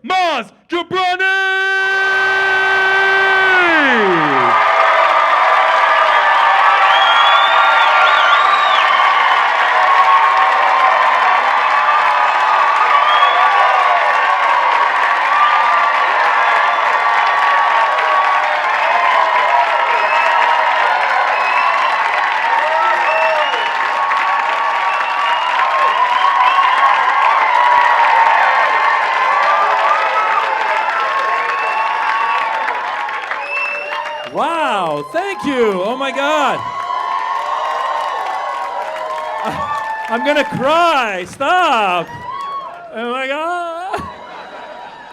Maz Jobrani! Wow, thank you. Oh my God. I'm gonna cry. Stop. Oh my God.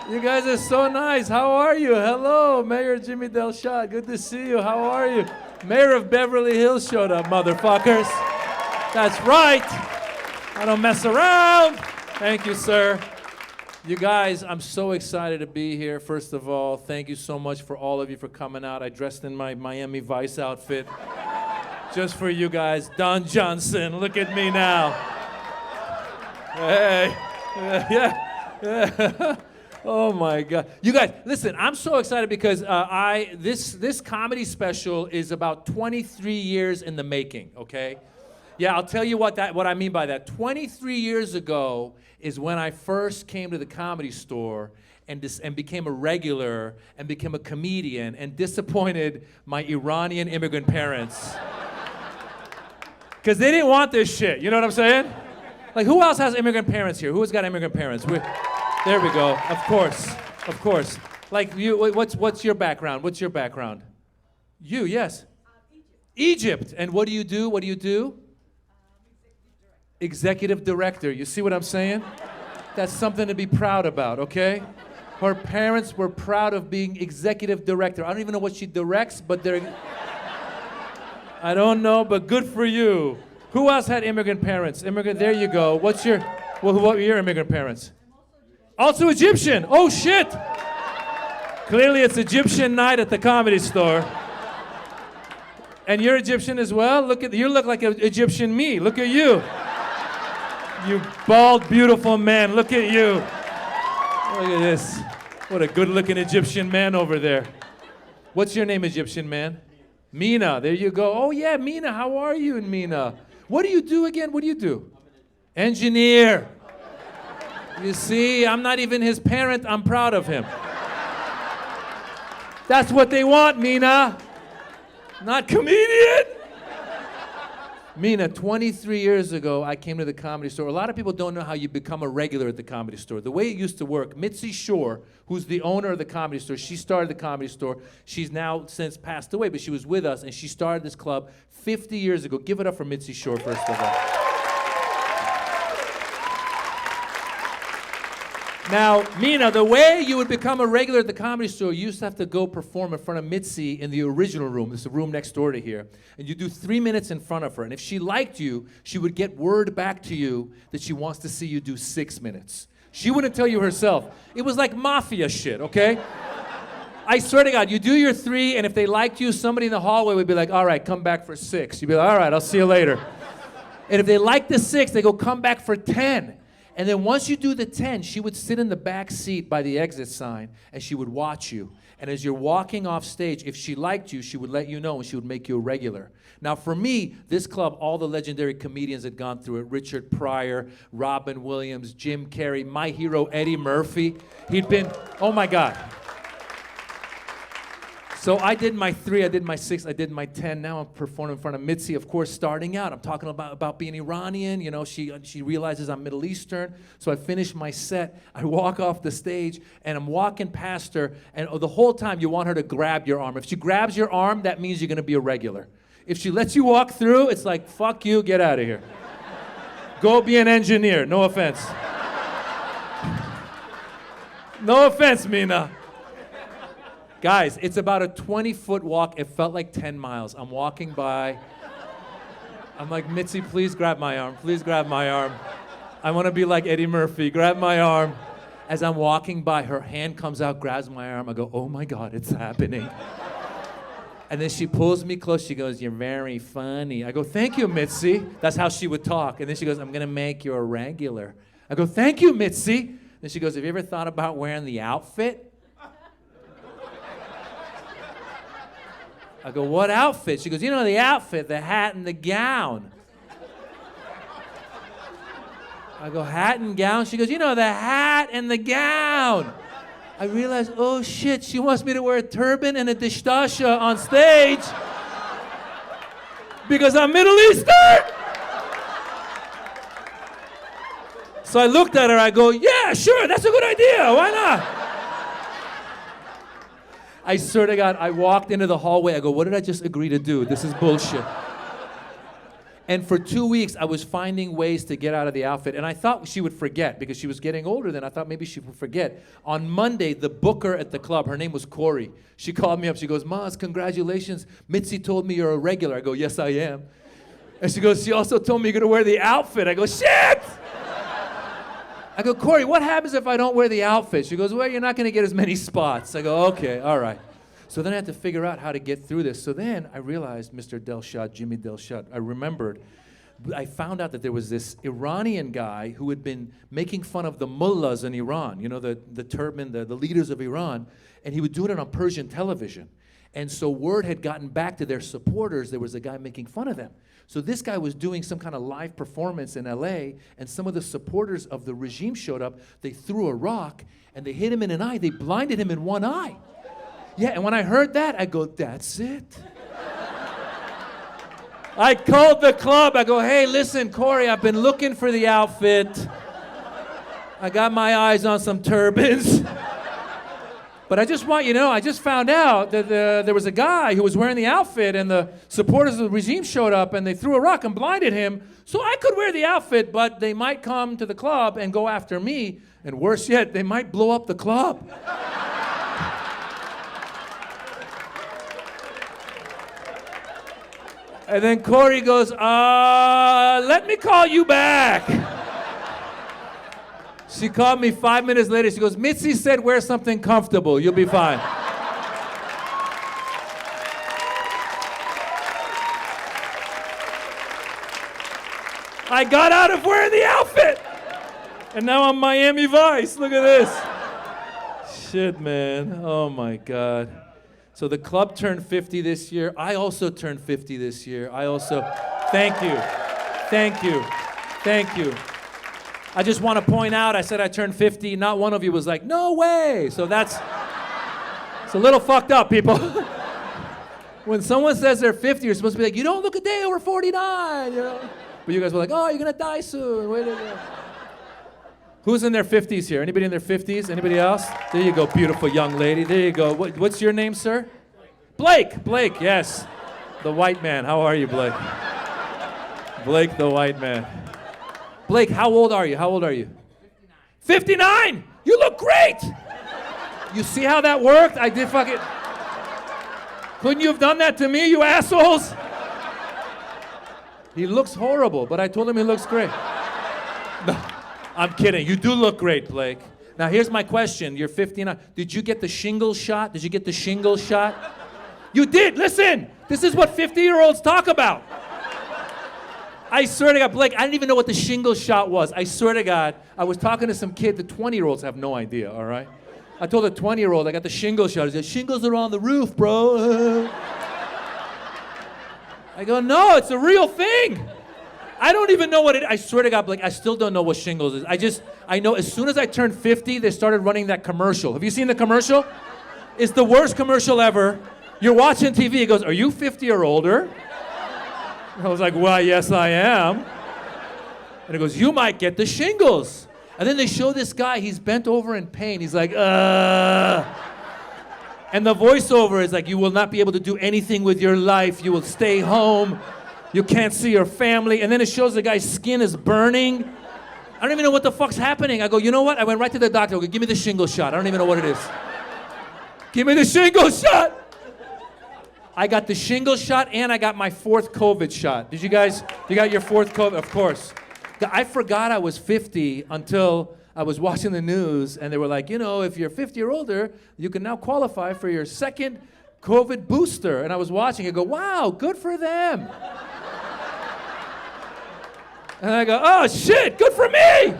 You guys are so nice. How are you? Hello, Mayor Jimmy Del Shad. Good to see you. How are you? Mayor of Beverly Hills showed up, motherfuckers. That's right. I don't mess around. Thank you, sir. You guys, I'm so excited to be here. First of all, thank you so much for all of you for coming out. I dressed in my Miami Vice outfit just for you guys. Don Johnson, look at me now. Hey, yeah. Oh my God. You guys, listen, I'm so excited because this comedy special is about 23 years in the making, okay? Yeah, I'll tell you what I mean by that. 23 years ago is when I first came to the Comedy Store and became a regular and became a comedian and disappointed my Iranian-Immigrant parents. Because they didn't want this shit, you know what I'm saying? Like, who else has immigrant parents here? Who's got immigrant parents? There we go, of course. Like, you, what's your background? What's your background? You, yes? Egypt. And what do you do? Executive director. You see what I'm saying? That's something to be proud about, okay? Her parents were proud of being executive director. I don't even know what she directs, but I don't know, but good for you. Who else had immigrant parents? There you go. What were your immigrant parents? Also Egyptian. Oh shit. Clearly it's Egyptian night at the Comedy Store. And you're Egyptian as well? You look like an Egyptian me. Look at you. You bald, beautiful man. Look at you. Look at this. What a good-looking Egyptian man over there. What's your name, Egyptian man? Mina. There you go. Oh, yeah, Mina. How are you, Mina? What do you do again? What do you do? Engineer. You see, I'm not even his parent. I'm proud of him. That's what they want, Mina. Not comedian. Mina, 23 years ago, I came to the Comedy Store. A lot of people don't know how you become a regular at the Comedy Store. The way it used to work, Mitzi Shore, who's the owner of the Comedy Store, she started the Comedy Store. She's now since passed away, but she was with us, and she started this club 50 years ago. Give it up for Mitzi Shore, first of all. Now, Mina, the way you would become a regular at the Comedy Store, you used to have to go perform in front of Mitzi in the original room. It's the room next door to here. And you do 3 minutes in front of her. And if she liked you, she would get word back to you that she wants to see you do 6 minutes. She wouldn't tell you herself. It was like mafia shit, okay? I swear to God, you do your 3, and if they liked you, somebody in the hallway would be like, all right, come back for 6. You'd be like, all right, I'll see you later. And if they liked the 6, they go, come back for 10. And then once you do the 10, she would sit in the back seat by the exit sign, and she would watch you. And as you're walking off stage, if she liked you, she would let you know, and she would make you a regular. Now, for me, this club, all the legendary comedians had gone through it. Richard Pryor, Robin Williams, Jim Carrey, my hero, Eddie Murphy. He'd been, oh my God. So I did my 3, I did my 6, I did my 10. Now I'm performing in front of Mitzi, of course, starting out. I'm talking about being Iranian. You know, she realizes I'm Middle Eastern. So I finish my set. I walk off the stage, and I'm walking past her. And the whole time, you want her to grab your arm. If she grabs your arm, that means you're going to be a regular. If she lets you walk through, it's like, fuck you, get out of here. Go be an engineer. No offense. No offense, Mina. Guys, it's about a 20-foot walk. It felt like 10 miles. I'm walking by. I'm like, Mitzi, please grab my arm. Please grab my arm. I want to be like Eddie Murphy. Grab my arm. As I'm walking by, her hand comes out, grabs my arm. I go, oh my God, it's happening. And then she pulls me close. She goes, you're very funny. I go, thank you, Mitzi. That's how she would talk. And then she goes, I'm going to make you a regular. I go, thank you, Mitzi. Then she goes, have you ever thought about wearing the outfit? I go, what outfit? She goes, you know the outfit, the hat and the gown. I go, hat and gown? She goes, you know, the hat and the gown. I realized, oh shit, she wants me to wear a turban and a dishdasha on stage because I'm Middle Eastern. So I looked at her, I go, yeah, sure, that's a good idea, why not? I swear to God, I walked into the hallway, I go, what did I just agree to do? This is bullshit. And for 2 weeks, I was finding ways to get out of the outfit. And I thought she would forget because she was getting older then. I thought maybe she would forget. On Monday, the booker at the club, her name was Corey. She called me up. She goes, Maz, congratulations. Mitzi told me you're a regular. I go, yes, I am. And she goes, she also told me you're going to wear the outfit. I go, shit! I go, Corey, what happens if I don't wear the outfit? She goes, well, you're not going to get as many spots. I go, okay, all right. So then I had to figure out how to get through this. So then I realized, Mr. Delshad, Jimmy Delshad, I remembered, I found out that there was this Iranian guy who had been making fun of the mullahs in Iran, you know, the turban, the leaders of Iran, and he would do it on Persian television. And so word had gotten back to their supporters, there was a guy making fun of them. So this guy was doing some kind of live performance in LA, and some of the supporters of the regime showed up. They threw a rock, and they hit him in an eye. They blinded him in one eye. Yeah, and when I heard that, I go, that's it. I called the club. I go, hey, listen, Corey, I've been looking for the outfit. I got my eyes on some turbans. But I just want you to know, I just found out that there was a guy who was wearing the outfit, and the supporters of the regime showed up, and they threw a rock and blinded him. So I could wear the outfit, but they might come to the club and go after me. And worse yet, they might blow up the club. And then Corey goes, let me call you back. She called me 5 minutes later. She goes, Mitzi said wear something comfortable. You'll be fine. I got out of wearing the outfit. And now I'm Miami Vice. Look at this. Shit, man. Oh, my God. So the club turned 50 this year. I also turned 50 this year. Thank you. Thank you. Thank you. I just want to point out, I said I turned 50. Not one of you was like, no way. So it's a little fucked up, people. When someone says they're 50, you're supposed to be like, you don't look a day over 49. You know? But you guys were like, oh, you're going to die soon. Wait a minute. Who's in their 50s here? Anybody in their 50s? Anybody else? There you go, beautiful young lady. There you go. What's your name, sir? Blake. Blake, yes. The white man. How are you, Blake? Blake, the white man. Blake, how old are you? How old are you? 59. 59? You look great. You see how that worked? I did fucking... Couldn't you have done that to me, you assholes? He looks horrible, but I told him he looks great. No. I'm kidding. You do look great, Blake. Now, here's my question. You're 59. Did you get the shingles shot? Did you get the shingles shot? You did. Listen. This is what 50-year-olds talk about. I swear to God, Blake, I didn't even know what the shingles shot was. I swear to God, I was talking to some kid. The 20-year-olds have no idea, all right? I told a 20-year-old I got the shingles shot. He said, shingles are on the roof, bro. I go, no, it's a real thing. I don't even know what it is. I swear to God, Blake, I still don't know what shingles is. I know as soon as I turned 50, they started running that commercial. Have you seen the commercial? It's the worst commercial ever. You're watching TV, it goes, are you 50 or older? I was like, well, yes, I am. And it goes, you might get the shingles. And then they show this guy, he's bent over in pain. He's like, And the voiceover is like, you will not be able to do anything with your life. You will stay home. You can't see your family. And then it shows the guy's skin is burning. I don't even know what the fuck's happening. I go, you know what? I went right to the doctor. I go, give me the shingle shot. I don't even know what it is. Give me the shingle shot. I got the shingle shot and I got my 4th COVID shot. Did you guys, you got your 4th COVID? Of course. I forgot I was 50 until I was watching the news and they were like, you know, if you're 50 or older, you can now qualify for your 2nd COVID booster. And I was watching it, go, wow, good for them. And I go, oh shit, good for me.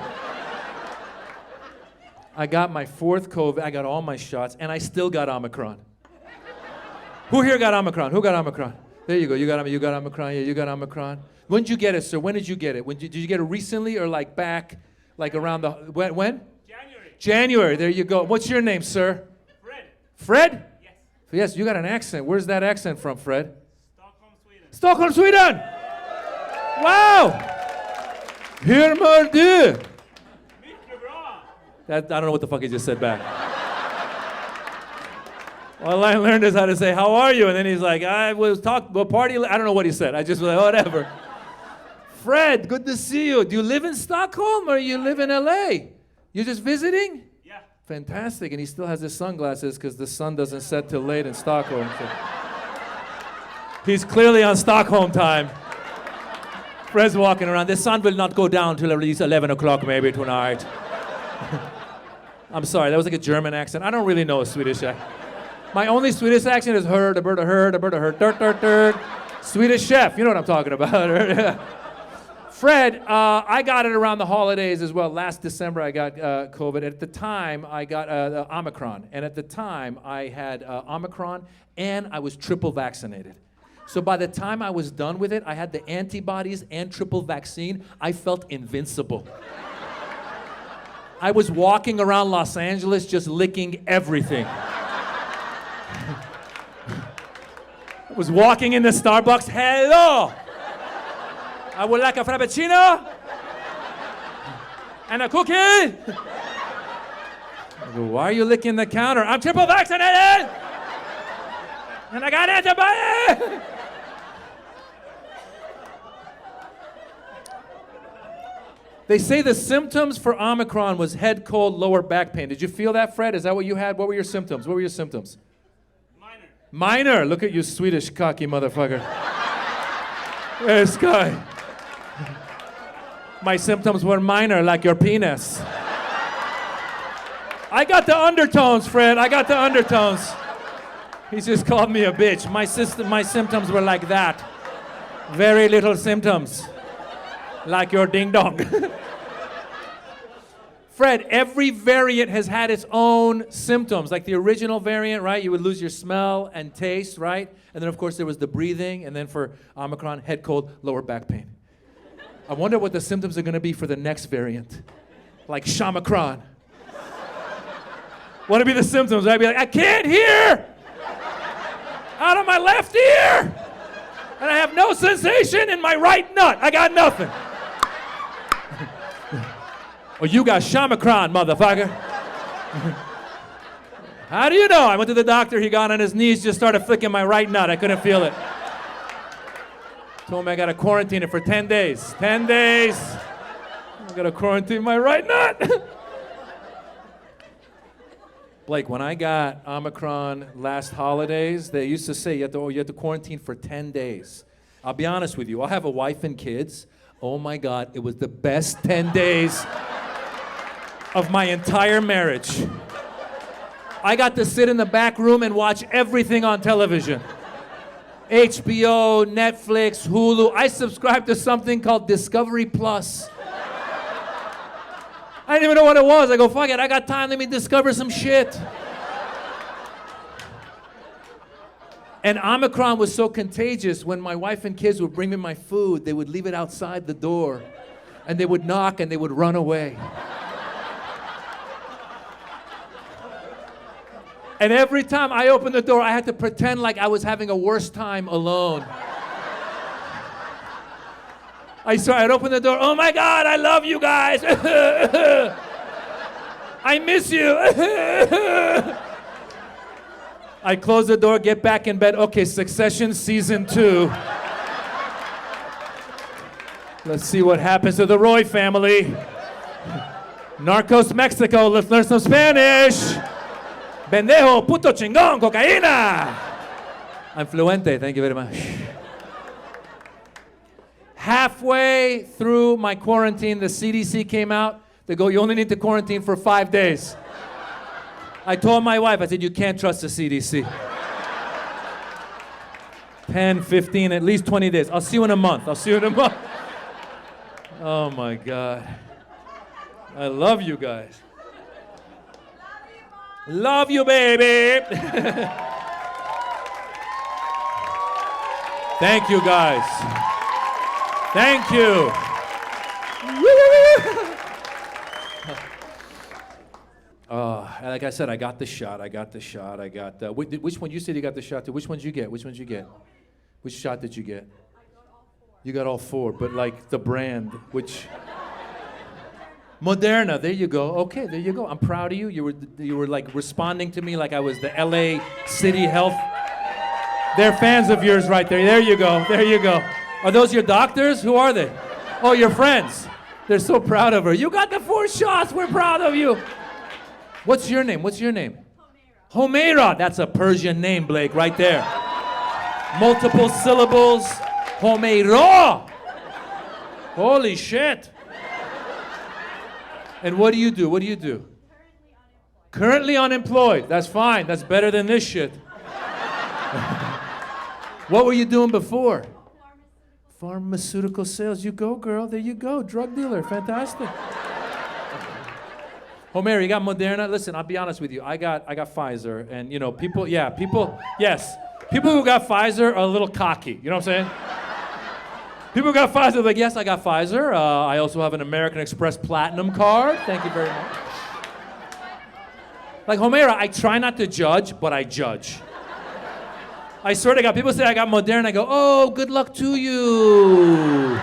I got my 4th COVID. I got all my shots, and I still got Omicron. Who here got Omicron? Who got Omicron? There you go. You got Omicron. Yeah, you got Omicron. When did you get it, sir? When did you get it? Did you get it recently or like back, like around the, when? January. January. There you go. What's your name, sir? Fred. Fred? Yes. Yes, you got an accent. Where's that accent from, Fred? Stockholm, Sweden. Stockholm, Sweden! Wow! Hur mår du? Mycket bra. I don't know what the fuck he just said back. All I learned is how to say, how are you? And then he's like, I was party. I don't know what he said. I just was like, whatever. Fred, good to see you. Do you live in Stockholm or you live in LA? You're just visiting? Yeah. Fantastic. And he still has his sunglasses because the sun doesn't set till late in Stockholm. So. He's clearly on Stockholm time. Fred's walking around. The sun will not go down till at least 11 o'clock maybe tonight. I'm sorry, that was like a German accent. I don't really know a Swedish accent. My only Swedish accent is herd, a bird, a herd, a bird, a herd, dirt, dirt, dirt. Swedish chef, you know what I'm talking about. Fred, I got it around the holidays as well. Last December I got COVID. At the time, I got Omicron. And at the time, I had Omicron and I was triple vaccinated. So by the time I was done with it, I had the antibodies and triple vaccine. I felt invincible. I was walking around Los Angeles just licking everything. I was walking into Starbucks, hello! I would like a Frappuccino and a cookie. I go, why are you licking the counter? I'm triple vaccinated! And I got antibodies! They say the symptoms for Omicron was head cold, lower back pain. Did you feel that, Fred? Is that what you had? What were your symptoms? What were your symptoms? Minor. Minor. Look at you, Swedish cocky motherfucker. This guy. My symptoms were minor, like your penis. I got the undertones, Fred. I got the undertones. He just called me a bitch. My symptoms were like that. Very little symptoms. Like your ding dong. Fred, every variant has had its own symptoms. Like the original variant, right? You would lose your smell and taste, right? And then, of course, there was the breathing. And then for Omicron, head cold, lower back pain. I wonder what the symptoms are going to be for the next variant. Like Shamacron. What would be the symptoms? I'd be like, I can't hear! Out of my left ear! And I have no sensation in my right nut. I got nothing. Oh, you got Shamacron, motherfucker. How do you know? I went to the doctor, he got on his knees, just started flicking my right nut. I couldn't feel it. Told me I gotta quarantine it for 10 days. 10 days. I gotta quarantine my right nut. Blake, when I got Omicron last holidays, they used to say you have to quarantine for 10 days. I'll be honest with you, I have a wife and kids. Oh my God, it was the best 10 days of my entire marriage. I got to sit in the back room and watch everything on television. HBO, Netflix, Hulu. I subscribed to something called Discovery Plus. I didn't even know what it was. I go, fuck it, I got time, let me discover some shit. And Omicron was so contagious, when my wife and kids would bring me my food, they would leave it outside the door. And they would knock and they would run away. And every time I opened the door, I had to pretend like I was having a worse time alone. I'd open the door, oh my God, I love you guys. I miss you. I close the door, get back in bed. Okay, Succession Season 2. Let's see what happens to the Roy family. Narcos Mexico, let's learn some Spanish. Bendejo, puto chingón, cocaína. I'm fluente, thank you very much. Halfway through my quarantine, the CDC came out. They go, you only need to quarantine for 5 days. I told my wife, I said, you can't trust the CDC. 10, 15, at least 20 days. I'll see you in a month. Oh my God. I love you guys. Love you, baby. Thank you, guys. Thank you. Like I said, I got the shot. Which one? You said you got the shot too. Which ones you get? Which shot did you get? You got all 4, but like the brand, which... Moderna, there you go. Okay, there you go. I'm proud of you. You were like responding to me like I was the LA City Health. They're fans of yours right there. There you go. Are those your doctors? Who are they? Oh, your friends. They're so proud of her. You got the 4 shots. We're proud of you. What's your name? Homeira. That's a Persian name, Blake, right there. Multiple syllables. Homeira. Holy shit. And what do you do? Currently unemployed. That's fine. That's better than this shit. What were you doing before? Pharmaceutical sales. You go, girl. There you go. Drug dealer. Fantastic. Homer, you got Moderna? Listen, I'll be honest with you. I got Pfizer. And, you know, people who got Pfizer are a little cocky. You know what I'm saying? People who got Pfizer are like, yes, I got Pfizer. I also have an American Express Platinum card. Thank you very much. Like, Homer, I try not to judge, but I judge. I swear to God, people say I got Moderna. I go, oh, good luck to you.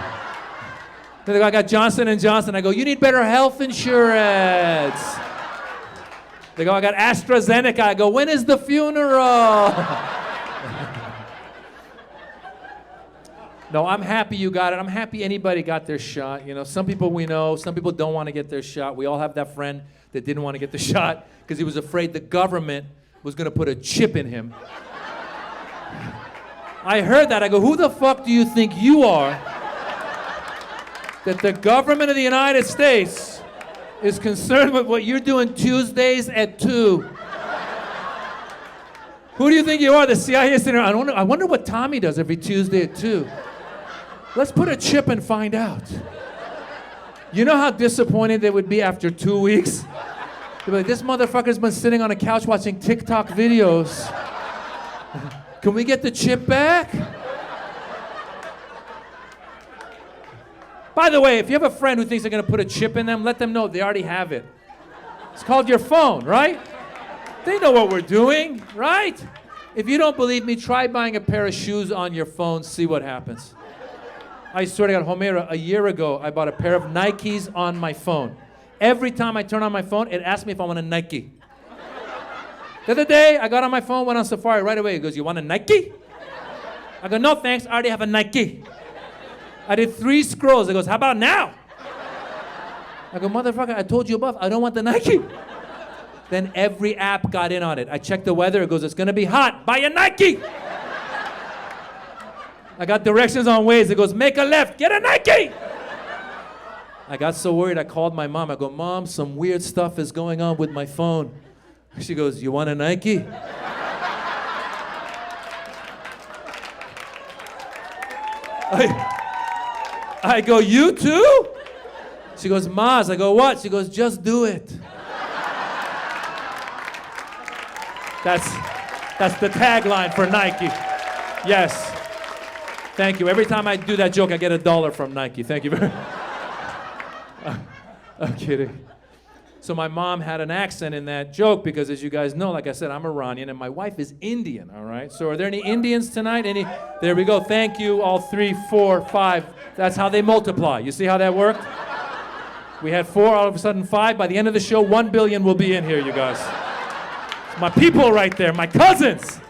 Then they go, I got Johnson & Johnson. I go, you need better health insurance. They go, I got AstraZeneca. I go, when is the funeral? No, I'm happy you got it. I'm happy anybody got their shot. You know, some people we know, some people don't want to get their shot. We all have that friend that didn't want to get the shot because he was afraid the government was going to put a chip in him. I heard that. I go, who the fuck do you think you are that the government of the United States is concerned with what you're doing Tuesdays at 2? Who do you think you are? The CIA center. I wonder what Tommy does every Tuesday at 2. Let's put a chip and find out. You know how disappointed they would be after 2 weeks? They'd be like, this motherfucker's been sitting on a couch watching TikTok videos. Can we get the chip back? By the way, if you have a friend who thinks they're gonna put a chip in them, let them know they already have it. It's called your phone, right? They know what we're doing, right? If you don't believe me, try buying a pair of shoes on your phone, see what happens. I swear to God, Homera, a year ago, I bought a pair of Nikes on my phone. Every time I turn on my phone, it asks me if I want a Nike. The other day, I got on my phone, went on Safari right away. It goes, you want a Nike? I go, no thanks, I already have a Nike. I did 3 scrolls. It goes, how about now? I go, motherfucker, I told you above, I don't want the Nike. Then every app got in on it. I checked the weather, it goes, it's gonna be hot, buy a Nike. I got directions on Waze, it goes, make a left, get a Nike. I got so worried, I called my mom. I go, Mom, some weird stuff is going on with my phone. She goes, you want a Nike? I go, you too? She goes, Maz. I go, what? She goes, just do it. That's the tagline for Nike. Yes. Thank you. Every time I do that joke, I get $1 from Nike. Thank you very much. I'm kidding. So my mom had an accent in that joke because, as you guys know, like I said, I'm Iranian and my wife is Indian, all right? So are there any Indians tonight? Any? There we go. Thank you, all 3, 4, 5. That's how they multiply. You see how that worked? We had 4, all of a sudden 5. By the end of the show, 1 billion will be in here, you guys. It's my people right there, my cousins.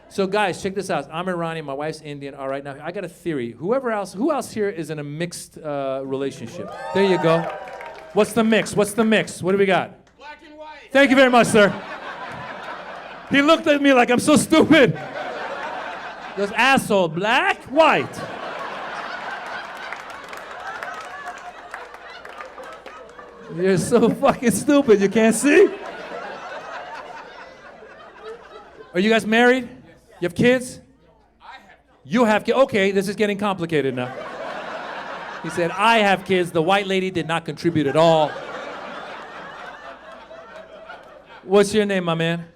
So guys, check this out. I'm Iranian, my wife's Indian. All right, now I got a theory. Who else here is in a mixed relationship? There you go. What's the mix? What do we got? Black and white. Thank you very much, sir. He looked at me like I'm so stupid. He goes, asshole, black, white. You're so fucking stupid, you can't see? Are you guys married? Yes. You have kids? I have kids. You have kids. Okay, this is getting complicated now. He said, I have kids. The white lady did not contribute at all. What's your name, my man?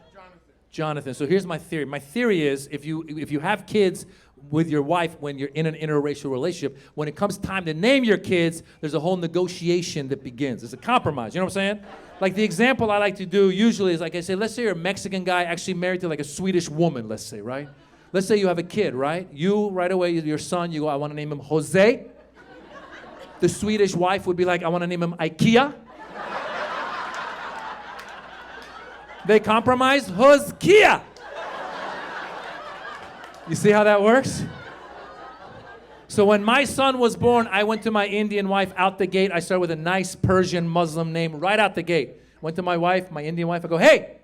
Jonathan. So here's my theory. My theory is if you have kids with your wife when you're in an interracial relationship, when it comes time to name your kids, there's a whole negotiation that begins. It's a compromise. You know what I'm saying? Like the example I like to do usually is like I say, let's say you're a Mexican guy actually married to like a Swedish woman, let's say, right? Let's say you have a kid, right? You, right away, your son, you go, I want to name him Jose. The Swedish wife would be like, I want to name him IKEA. They compromise, Hoskia. You see how that works? So when my son was born, I went to my Indian wife out the gate. I started with a nice Persian Muslim name right out the gate. Went to my wife, my Indian wife, I go, hey,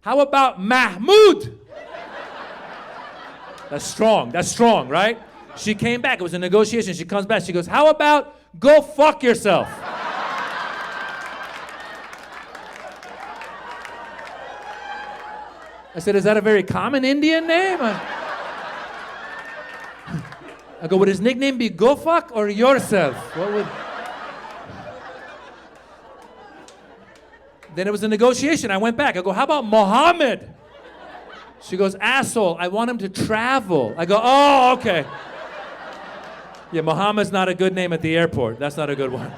how about Mahmoud? That's strong, right? She came back, it was a negotiation. She comes back, she goes, how about go fuck yourself? I said, is that a very common Indian name? I go, would his nickname be Go Fuck or Yourself? What would... Then it was a negotiation. I went back. I go, how about Mohammed? She goes, asshole, I want him to travel. I go, oh, okay. Yeah, Mohammed's not a good name at the airport. That's not a good one.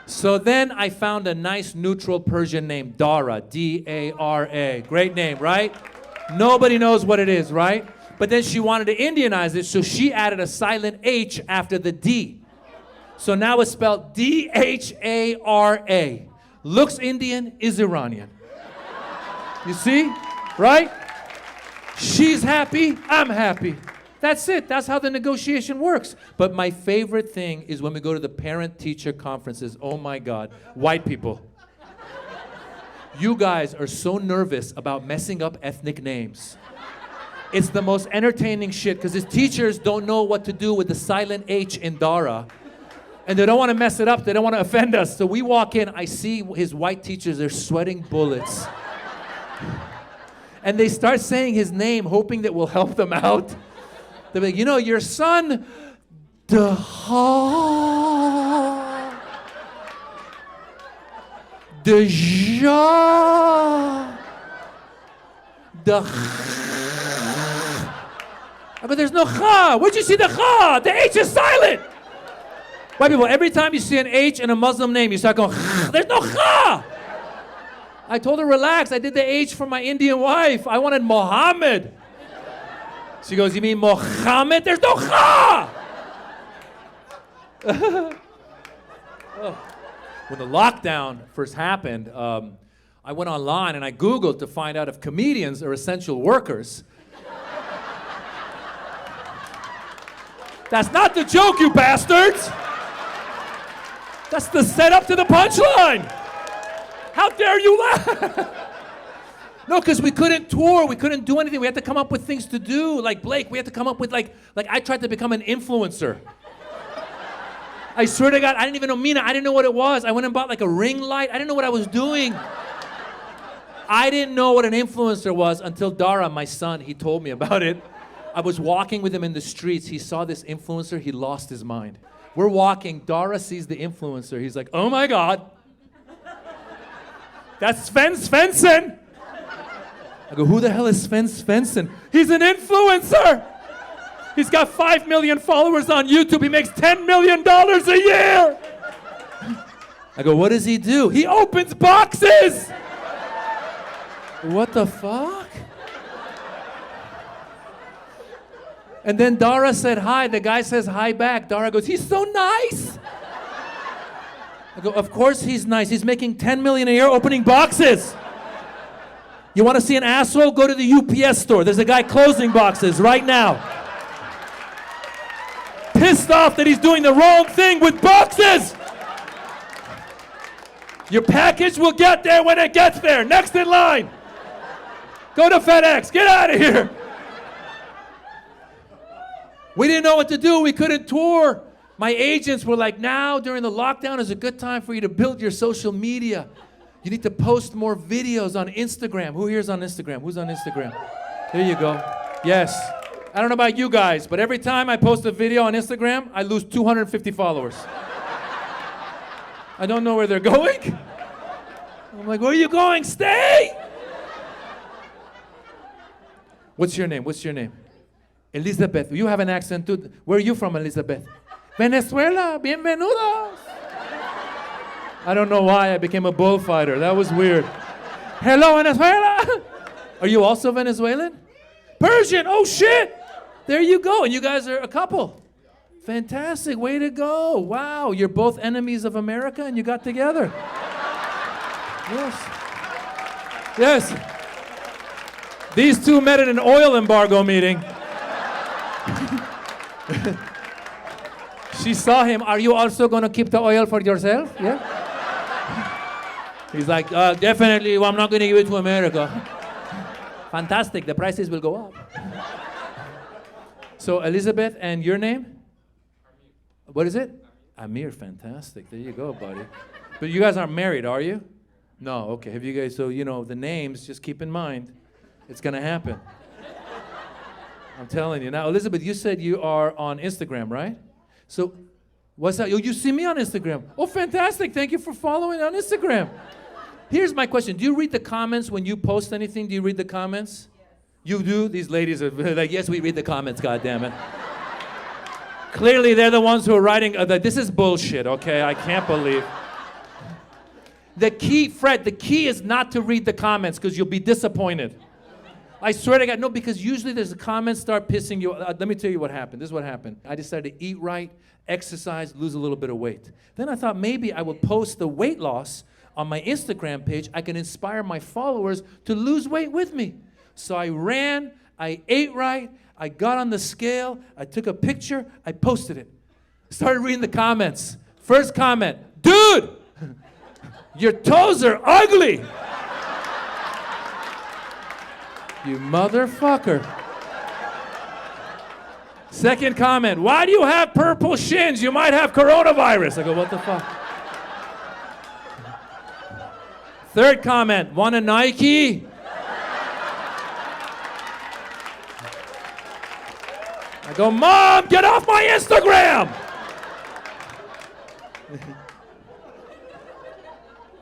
So then I found a nice neutral Persian name, Dara, D-A-R-A. Great name, right? Nobody knows what it is, right? But then she wanted to Indianize it, so she added a silent H after the D. So now it's spelled D-H-A-R-A. Looks Indian, is Iranian. You see? Right? She's happy, I'm happy. That's it. That's how the negotiation works. But my favorite thing is when we go to the parent-teacher conferences. Oh my God, white people. You guys are so nervous about messing up ethnic names. It's the most entertaining shit because his teachers don't know what to do with the silent H in Dara. And they don't want to mess it up. They don't want to offend us. So we walk in, I see his white teachers, they're sweating bullets. And they start saying his name, hoping that we'll help them out. They're like, you know, your son, Deja, I go, there's no cha. Where'd you see the cha? The H is silent. White people, every time you see an H in a Muslim name, you start going, there's no cha. I told her, relax. I did the H for my Indian wife. I wanted Mohammed. She goes, you mean Mohammed? There's no cha! Oh. When the lockdown first happened, I went online and I Googled to find out if comedians are essential workers. That's not the joke, you bastards! That's the setup to the punchline! How dare you laugh? No, because we couldn't tour, we couldn't do anything. We had to come up with things to do. Like Blake, we had to come up with like I tried to become an influencer. I swear to God, I didn't even know Mina. I didn't know what it was. I went and bought like a ring light. I didn't know what I was doing. I didn't know what an influencer was until Dara, my son, he told me about it. I was walking with him in the streets. He saw this influencer. He lost his mind. We're walking. Dara sees the influencer. He's like, oh my God. That's Sven Svensson. I go, who the hell is Sven Svensson? He's an influencer. He's got 5 million followers on YouTube. He makes $10 million a year. I go, what does he do? He opens boxes. What the fuck? And then Dara said hi. The guy says hi back. Dara goes, he's so nice. I go, of course he's nice. He's making $10 million a year opening boxes. You want to see an asshole? Go to the UPS store. There's a guy closing boxes right now. Pissed off that he's doing the wrong thing with boxes. Your package will get there when it gets there. Next in line. Go to FedEx. Get out of here. We didn't know what to do. We couldn't tour. My agents were like, now during the lockdown is a good time for you to build your social media. You need to post more videos on Instagram. Who here's on Instagram? Who's on Instagram? There you go. Yes. I don't know about you guys, but every time I post a video on Instagram, I lose 250 followers. I don't know where they're going. I'm like, where are you going? Stay! What's your name? What's your name? Elizabeth. You have an accent too. Where are you from, Elizabeth? Venezuela. Bienvenidos. I don't know why I became a bullfighter. That was weird. Hello, Venezuela. Are you also Venezuelan? Persian. Oh, shit. There you go. And you guys are a couple. Fantastic. Way to go. Wow. You're both enemies of America and you got together. Yes. Yes. These two met at an oil embargo meeting. She saw him. Are you also going to keep the oil for yourself? Yeah. He's like, definitely, well, I'm not going to give it to America. Fantastic. The prices will go up. So, Elizabeth, and your name? Amir. What is it? Amir. Fantastic. There you go, buddy. But you guys aren't married, are you? No. Okay. Have you guys, so, you know, the names, just keep in mind. It's going to happen. I'm telling you. Now, Elizabeth, you said you are on Instagram, right? So, what's that? Oh, you see me on Instagram. Oh, fantastic. Thank you for following on Instagram. Here's my question. Do you read the comments when you post anything? Do you read the comments? Yes. You do? These ladies are like, yes, we read the comments, goddammit. Clearly, they're the ones who are writing, this is bullshit, okay? I can't believe. The key, Fred, the key is not to read the comments because you'll be disappointed. I swear to God, no, because usually there's the comments start pissing you. Let me tell you what happened. This is what happened. I decided to eat right, exercise, lose a little bit of weight. Then I thought maybe I would post the weight loss on my Instagram page. I can inspire my followers to lose weight with me. So I ran, I ate right, I got on the scale, I took a picture, I posted it. Started reading the comments. First comment, dude, your toes are ugly. You motherfucker. Second comment, why do you have purple shins? You might have coronavirus. I go, what the fuck? Third comment, want a Nike? I go, Mom, get off my Instagram!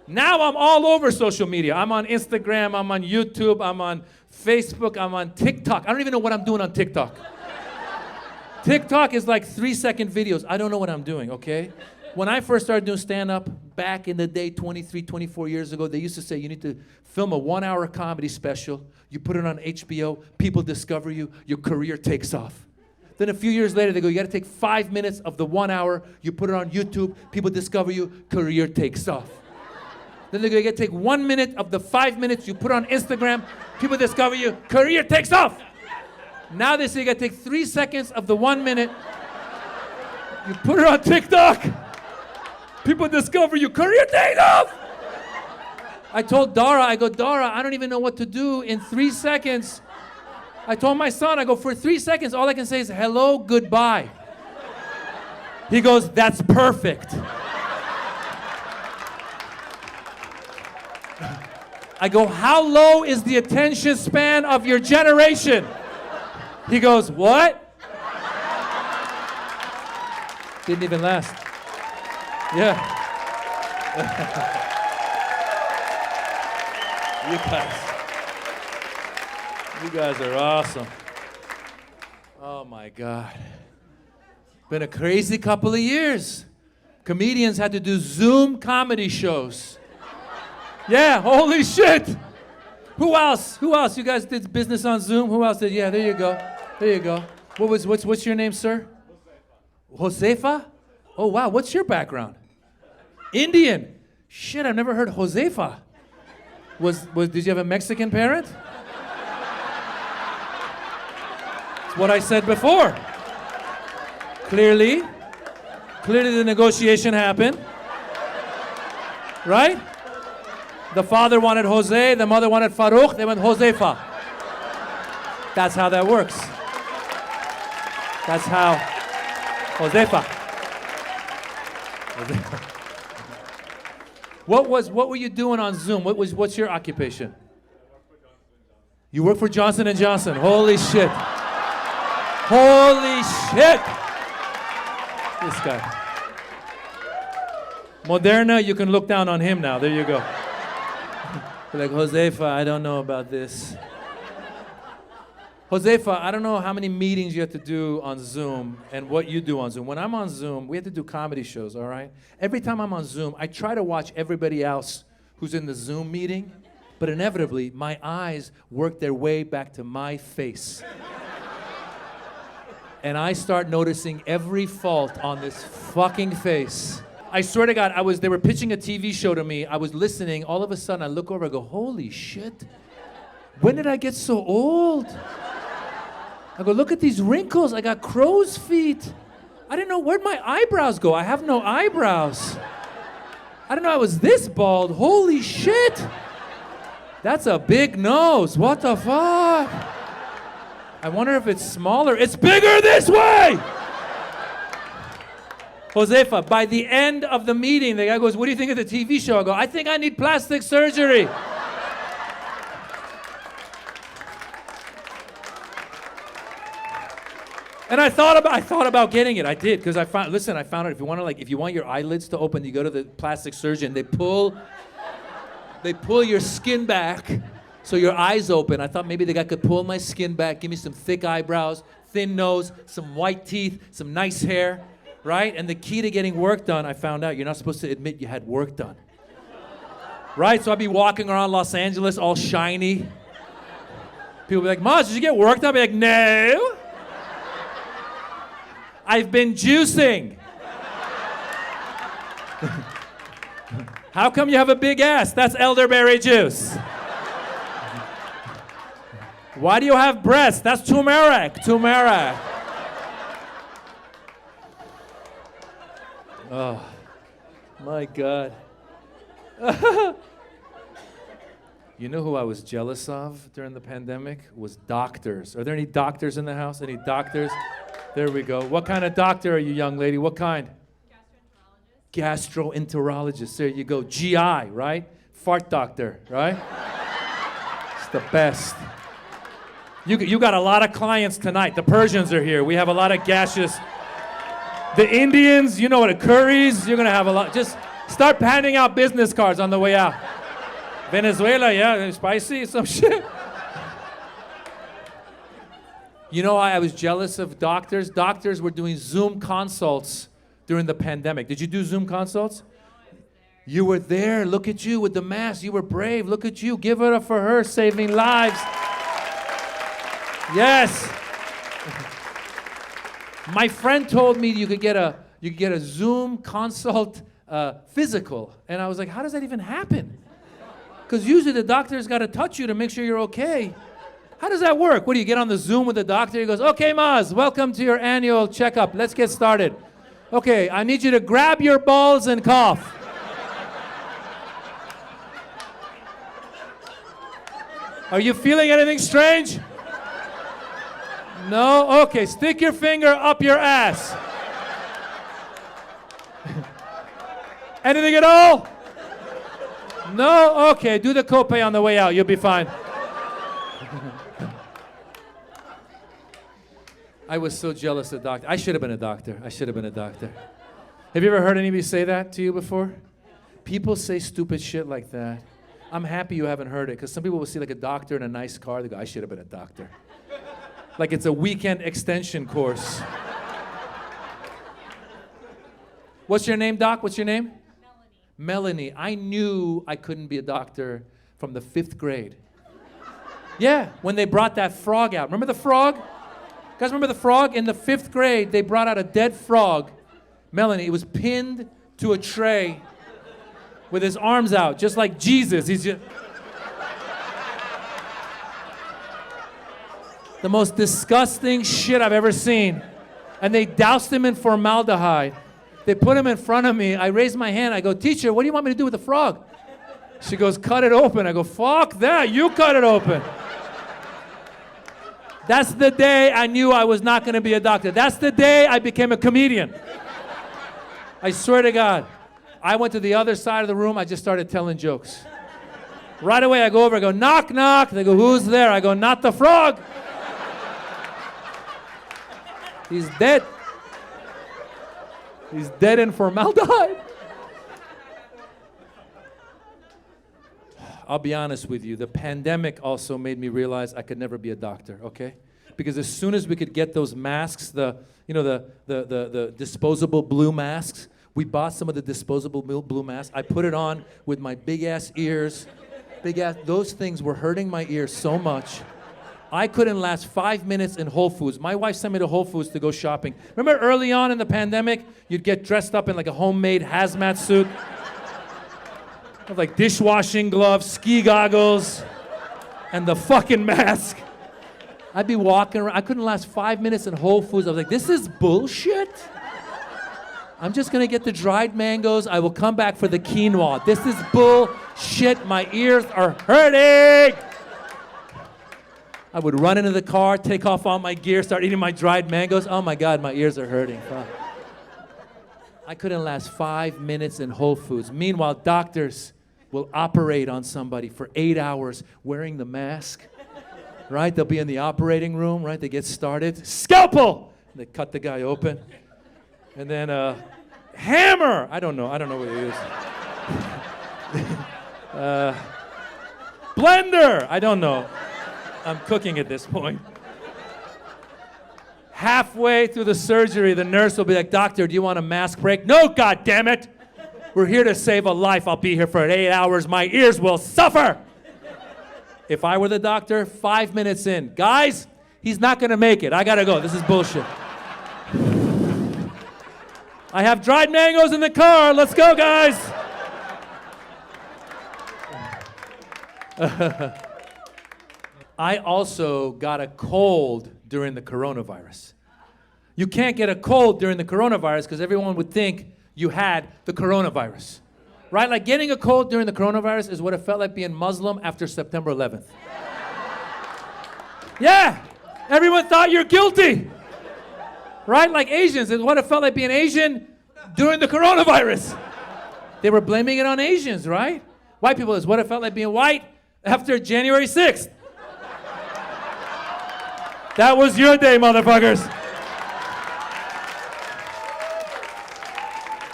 Now I'm all over social media. I'm on Instagram, I'm on YouTube, I'm on Facebook, I'm on TikTok. I don't even know what I'm doing on TikTok. TikTok is like 3-second videos. I don't know what I'm doing, okay? When I first started doing stand-up back in the day, 23, 24 years ago, they used to say you need to film a 1-hour comedy special, you put it on HBO, people discover you, your career takes off. Then a few years later, they go, you gotta take 5 minutes of the 1 hour, you put it on YouTube, people discover you, career takes off. Then they go, you gotta take 1 minute of the 5 minutes, you put it on Instagram, people discover you, career takes off. Now they say you gotta take 3 seconds of the 1 minute, you put it on TikTok, people discover you, career takes off. I told Dara, I go, Dara, I don't even know what to do in 3 seconds. I told my son, I go, for 3 seconds, all I can say is hello, goodbye. He goes, that's perfect. I go, how low is the attention span of your generation? He goes, what? Didn't even last. Yeah. You guys are awesome. Oh my God. Been a crazy couple of years. Comedians had to do Zoom comedy shows. Yeah, holy shit. Who else? Who else? You guys did business on Zoom? Who else did? Yeah, there you go. There you go. What's your name, sir? Josefa? Oh wow, what's your background? Indian. Shit, I've never heard Josefa. Did you have a Mexican parent? That's what I said before. Clearly the negotiation happened. Right? The father wanted Jose, the mother wanted Farouk, they went Josefa. That's how that works. That's how Josefa. What were you doing on Zoom? What's your occupation? You work for Johnson & Johnson. Holy shit. Holy shit. This guy. Moderna, you can look down on him now. There you go. They're like, Josefa, I don't know about this. Josefa, I don't know how many meetings you have to do on Zoom and what you do on Zoom. When I'm on Zoom, we have to do comedy shows, all right? Every time I'm on Zoom, I try to watch everybody else who's in the Zoom meeting, but inevitably, my eyes work their way back to my face. And I start noticing every fault on this fucking face. I swear to God, they were pitching a TV show to me. I was listening. All of a sudden, I look over, I go, holy shit. When did I get so old? I go, look at these wrinkles. I got crow's feet. I didn't know, where'd my eyebrows go? I have no eyebrows. I didn't know I was this bald. Holy shit. That's a big nose. What the fuck? I wonder if it's smaller. It's bigger this way! Josefa, by the end of the meeting, the guy goes, what do you think of the TV show? I go, I think I need plastic surgery. And I thought about getting it. I did, because I found out if you want your eyelids to open, you go to the plastic surgeon. They pull your skin back so your eyes open. I thought maybe the guy could pull my skin back, give me some thick eyebrows, thin nose, some white teeth, some nice hair, right? And the key to getting work done, I found out, you're not supposed to admit you had work done. Right? So I'd be walking around Los Angeles all shiny. People be like, Maz, did you get work done? I'd be like, no. I've been juicing. How come you have a big ass? That's elderberry juice. Why do you have breasts? That's turmeric. Oh, my God. You know who I was jealous of during the pandemic? Was doctors. Are there any doctors in the house? Any doctors? There we go. What kind of doctor are you, young lady? What kind? Gastroenterologist. There you go. GI, right? Fart doctor, right? It's the best. You got a lot of clients tonight. The Persians are here. We have a lot of gaseous. The Indians, you know what, the curries, you're going to have a lot. Just start handing out business cards on the way out. Venezuela, yeah, spicy, some shit. You know, I was jealous of doctors. Doctors were doing Zoom consults during the pandemic. Did you do Zoom consults? You were there. Look at you with the mask. You were brave. Look at you. Give it up for her, saving lives. Yes. My friend told me you could get a Zoom consult physical. And I was like, how does that even happen? Because usually the doctor's got to touch you to make sure you're okay. How does that work? What do you get on the Zoom with the doctor? He goes, okay, Maz, welcome to your annual checkup. Let's get started. Okay, I need you to grab your balls and cough. Are you feeling anything strange? No? Okay, stick your finger up your ass. Anything at all? No? Okay, do the copay on the way out. You'll be fine. I was so jealous of doctor. I should have been a doctor. Have you ever heard anybody say that to you before? People say stupid shit like that. I'm happy you haven't heard it, because some people will see like a doctor in a nice car. They go, I should have been a doctor. Like it's a weekend extension course. What's your name, Doc? What's your name? Melanie. I knew I couldn't be a doctor from the 5th grade. Yeah, when they brought that frog out. Remember the frog? You guys remember the frog? In the 5th grade, they brought out a dead frog. Melanie, it was pinned to a tray with his arms out, just like Jesus. He's just... the most disgusting shit I've ever seen. And they doused him in formaldehyde. They put him in front of me. I raised my hand. I go, teacher, what do you want me to do with the frog? She goes, cut it open. I go, fuck that. You cut it open. That's the day I knew I was not going to be a doctor. That's the day I became a comedian. I swear to God. I went to the other side of the room. I just started telling jokes. Right away, I go over. I go, knock, knock. They go, who's there? I go, not the frog. He's dead. He's dead in formaldehyde. I'll be honest with you. The pandemic also made me realize I could never be a doctor, okay? Because as soon as we could get those masks, the disposable blue masks, we bought some of the disposable blue masks. I put it on with my big-ass ears. Those things were hurting my ears so much. I couldn't last 5 minutes in Whole Foods. My wife sent me to Whole Foods to go shopping. Remember early on in the pandemic, you'd get dressed up in like a homemade hazmat suit? With like dishwashing gloves, ski goggles, and the fucking mask. I'd be walking around. I couldn't last 5 minutes in Whole Foods. I was like, this is bullshit. I'm just gonna get the dried mangoes. I will come back for the quinoa. This is bullshit. My ears are hurting. I would run into the car, take off all my gear, start eating my dried mangoes. Oh my God, my ears are hurting. Fuck. I couldn't last 5 minutes in Whole Foods. Meanwhile, doctors will operate on somebody for 8 hours wearing the mask, right? They'll be in the operating room, right? They get started. Scalpel! They cut the guy open. And then hammer! I don't know what it is. Blender! I don't know. I'm cooking at this point. Halfway through the surgery, the nurse will be like, doctor, do you want a mask break? No, God damn it! We're here to save a life. I'll be here for 8 hours. My ears will suffer. If I were the doctor, 5 minutes in. Guys, he's not gonna make it. I gotta go. This is bullshit. I have dried mangoes in the car. Let's go, guys. I also got a cold during the coronavirus. You can't get a cold during the coronavirus because everyone would think you had the coronavirus, right? Like getting a cold during the coronavirus is what it felt like being Muslim after September 11th. Yeah, everyone thought you're guilty, right? Like Asians is what it felt like being Asian during the coronavirus. They were blaming it on Asians, right? White people is what it felt like being white after January 6th. That was your day, motherfuckers.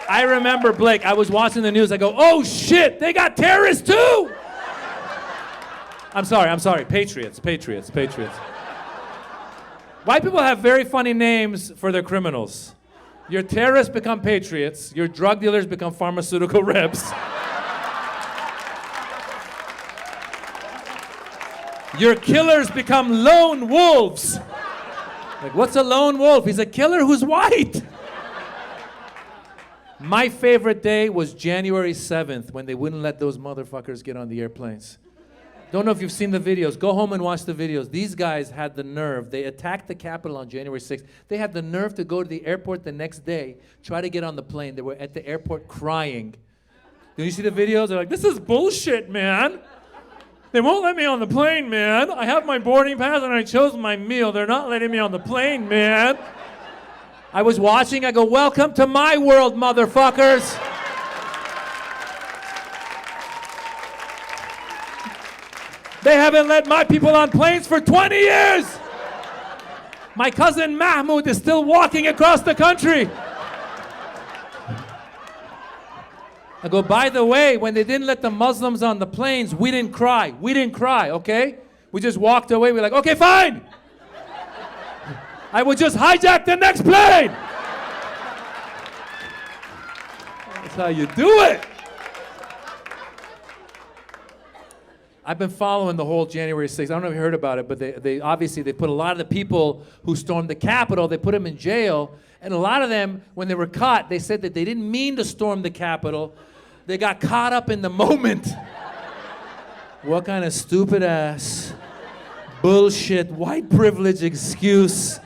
I remember, Blake, I was watching the news. I go, oh shit, they got terrorists too. I'm sorry. Patriots. White people have very funny names for their criminals. Your terrorists become patriots. Your drug dealers become pharmaceutical reps. Your killers become lone wolves. Like, what's a lone wolf? He's a killer who's white. My favorite day was January 7th when they wouldn't let those motherfuckers get on the airplanes. Don't know if you've seen the videos. Go home and watch the videos. These guys had the nerve. They attacked the Capitol on January 6th. They had the nerve to go to the airport the next day, try to get on the plane. They were at the airport crying. Did you see the videos? They're like, this is bullshit, man. They won't let me on the plane, man. I have my boarding pass and I chose my meal. They're not letting me on the plane, man. I was watching, I go, welcome to my world, motherfuckers. They haven't let my people on planes for 20 years. My cousin Mahmoud is still walking across the country. I go, by the way, when they didn't let the Muslims on the planes, we didn't cry. We didn't cry, okay? We just walked away. We're like, okay, fine. I would just hijack the next plane. That's how you do it. I've been following the whole January 6th. I don't know if you heard about it, but they obviously put a lot of the people who stormed the Capitol, they put them in jail. And a lot of them, when they were caught, they said that they didn't mean to storm the Capitol. They got caught up in the moment. What kind of stupid ass, bullshit, white privilege excuse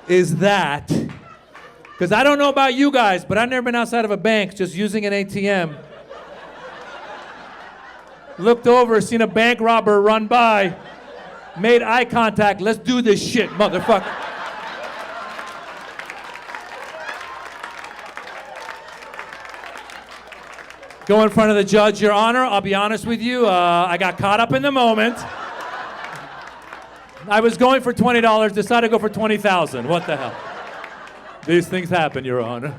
is that? Because I don't know about you guys, but I've never been outside of a bank just using an ATM. Looked over, seen a bank robber run by, made eye contact. Let's do this shit, motherfucker. Go in front of the judge, Your Honor. I'll be honest with you. I got caught up in the moment. I was going for $20, decided to go for $20,000. What the hell? These things happen, Your Honor.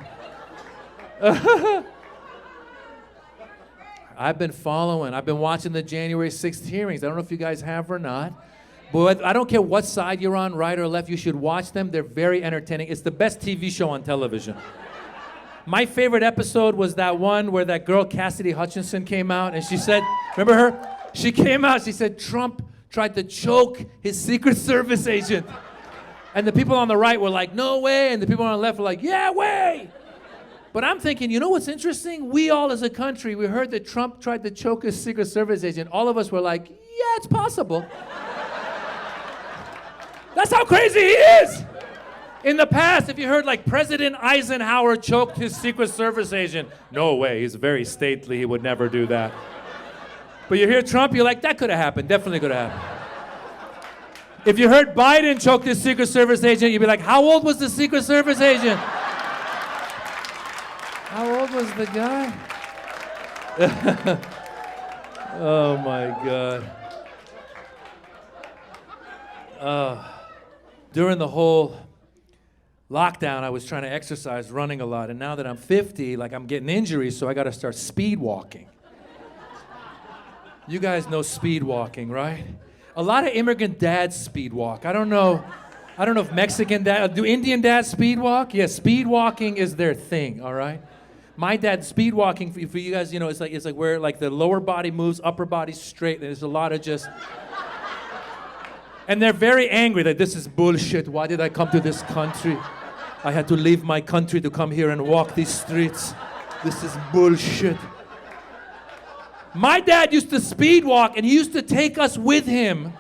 I've been following. I've been watching the January 6th hearings. I don't know if you guys have or not. But I don't care what side you're on, right or left, you should watch them. They're very entertaining. It's the best TV show on television. My favorite episode was that one where that girl, Cassidy Hutchinson, came out and she said, remember her? She came out, she said, Trump tried to choke his Secret Service agent. And the people on the right were like, no way. And the people on the left were like, yeah, way. But I'm thinking, you know what's interesting? We all as a country, we heard that Trump tried to choke his Secret Service agent. All of us were like, yeah, it's possible. That's how crazy he is. In the past, if you heard like President Eisenhower choked his Secret Service agent, no way, he's very stately, he would never do that. But you hear Trump, you're like, that could have happened, definitely could have happened. If you heard Biden choke his Secret Service agent, you'd be like, how old was the Secret Service agent? How old was the guy? Oh my God. During the whole lockdown, I was trying to exercise, running a lot, and now that I'm 50, like I'm getting injuries, so I gotta start speed walking. You guys know speed walking, right? A lot of immigrant dads speed walk. I don't know if Mexican dads, do Indian dads speed walk? Yeah, speed walking is their thing, all right? My dad, speed walking, for you guys, you know, it's like where like the lower body moves, upper body straight, and there's a lot of just... And they're very angry that this is bullshit. Why did I come to this country? I had to leave my country to come here and walk these streets. This is bullshit. My dad used to speed walk, and he used to take us with him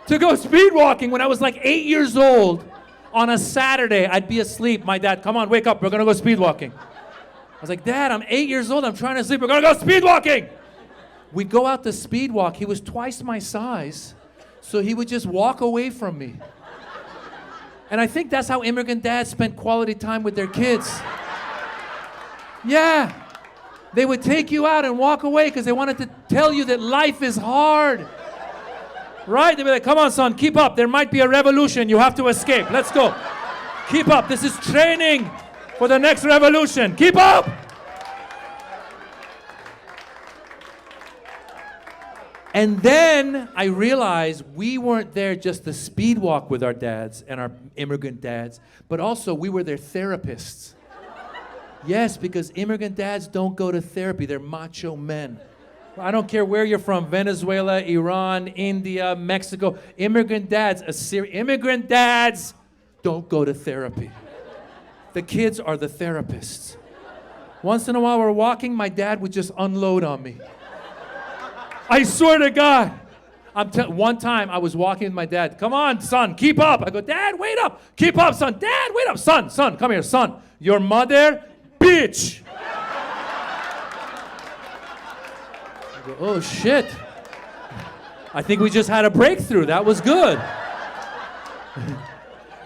to go speed walking when I was like 8 years old. On a Saturday, I'd be asleep. My dad, come on, wake up, we're gonna go speed walking. I was like, Dad, I'm 8 years old, I'm trying to sleep, we're gonna go speed walking. We'd go out to speed walk. He was twice my size. So he would just walk away from me. And I think that's how immigrant dads spent quality time with their kids. Yeah. They would take you out and walk away because they wanted to tell you that life is hard. Right? They'd be like, come on, son, keep up. There might be a revolution. You have to escape. Let's go. Keep up. This is training for the next revolution. Keep up. And then I realized we weren't there just to speed walk with our dads and our immigrant dads, but also we were their therapists. Yes, because immigrant dads don't go to therapy. They're macho men. I don't care where you're from, Venezuela, Iran, India, Mexico. Immigrant dads don't go to therapy. The kids are the therapists. Once in a while we're walking, my dad would just unload on me. I swear to God. One time I was walking with my dad. Come on, son, keep up. I go, Dad, wait up. Keep up, son. Dad, wait up. Son, come here, son. Your mother, bitch. I go, oh, shit. I think we just had a breakthrough. That was good.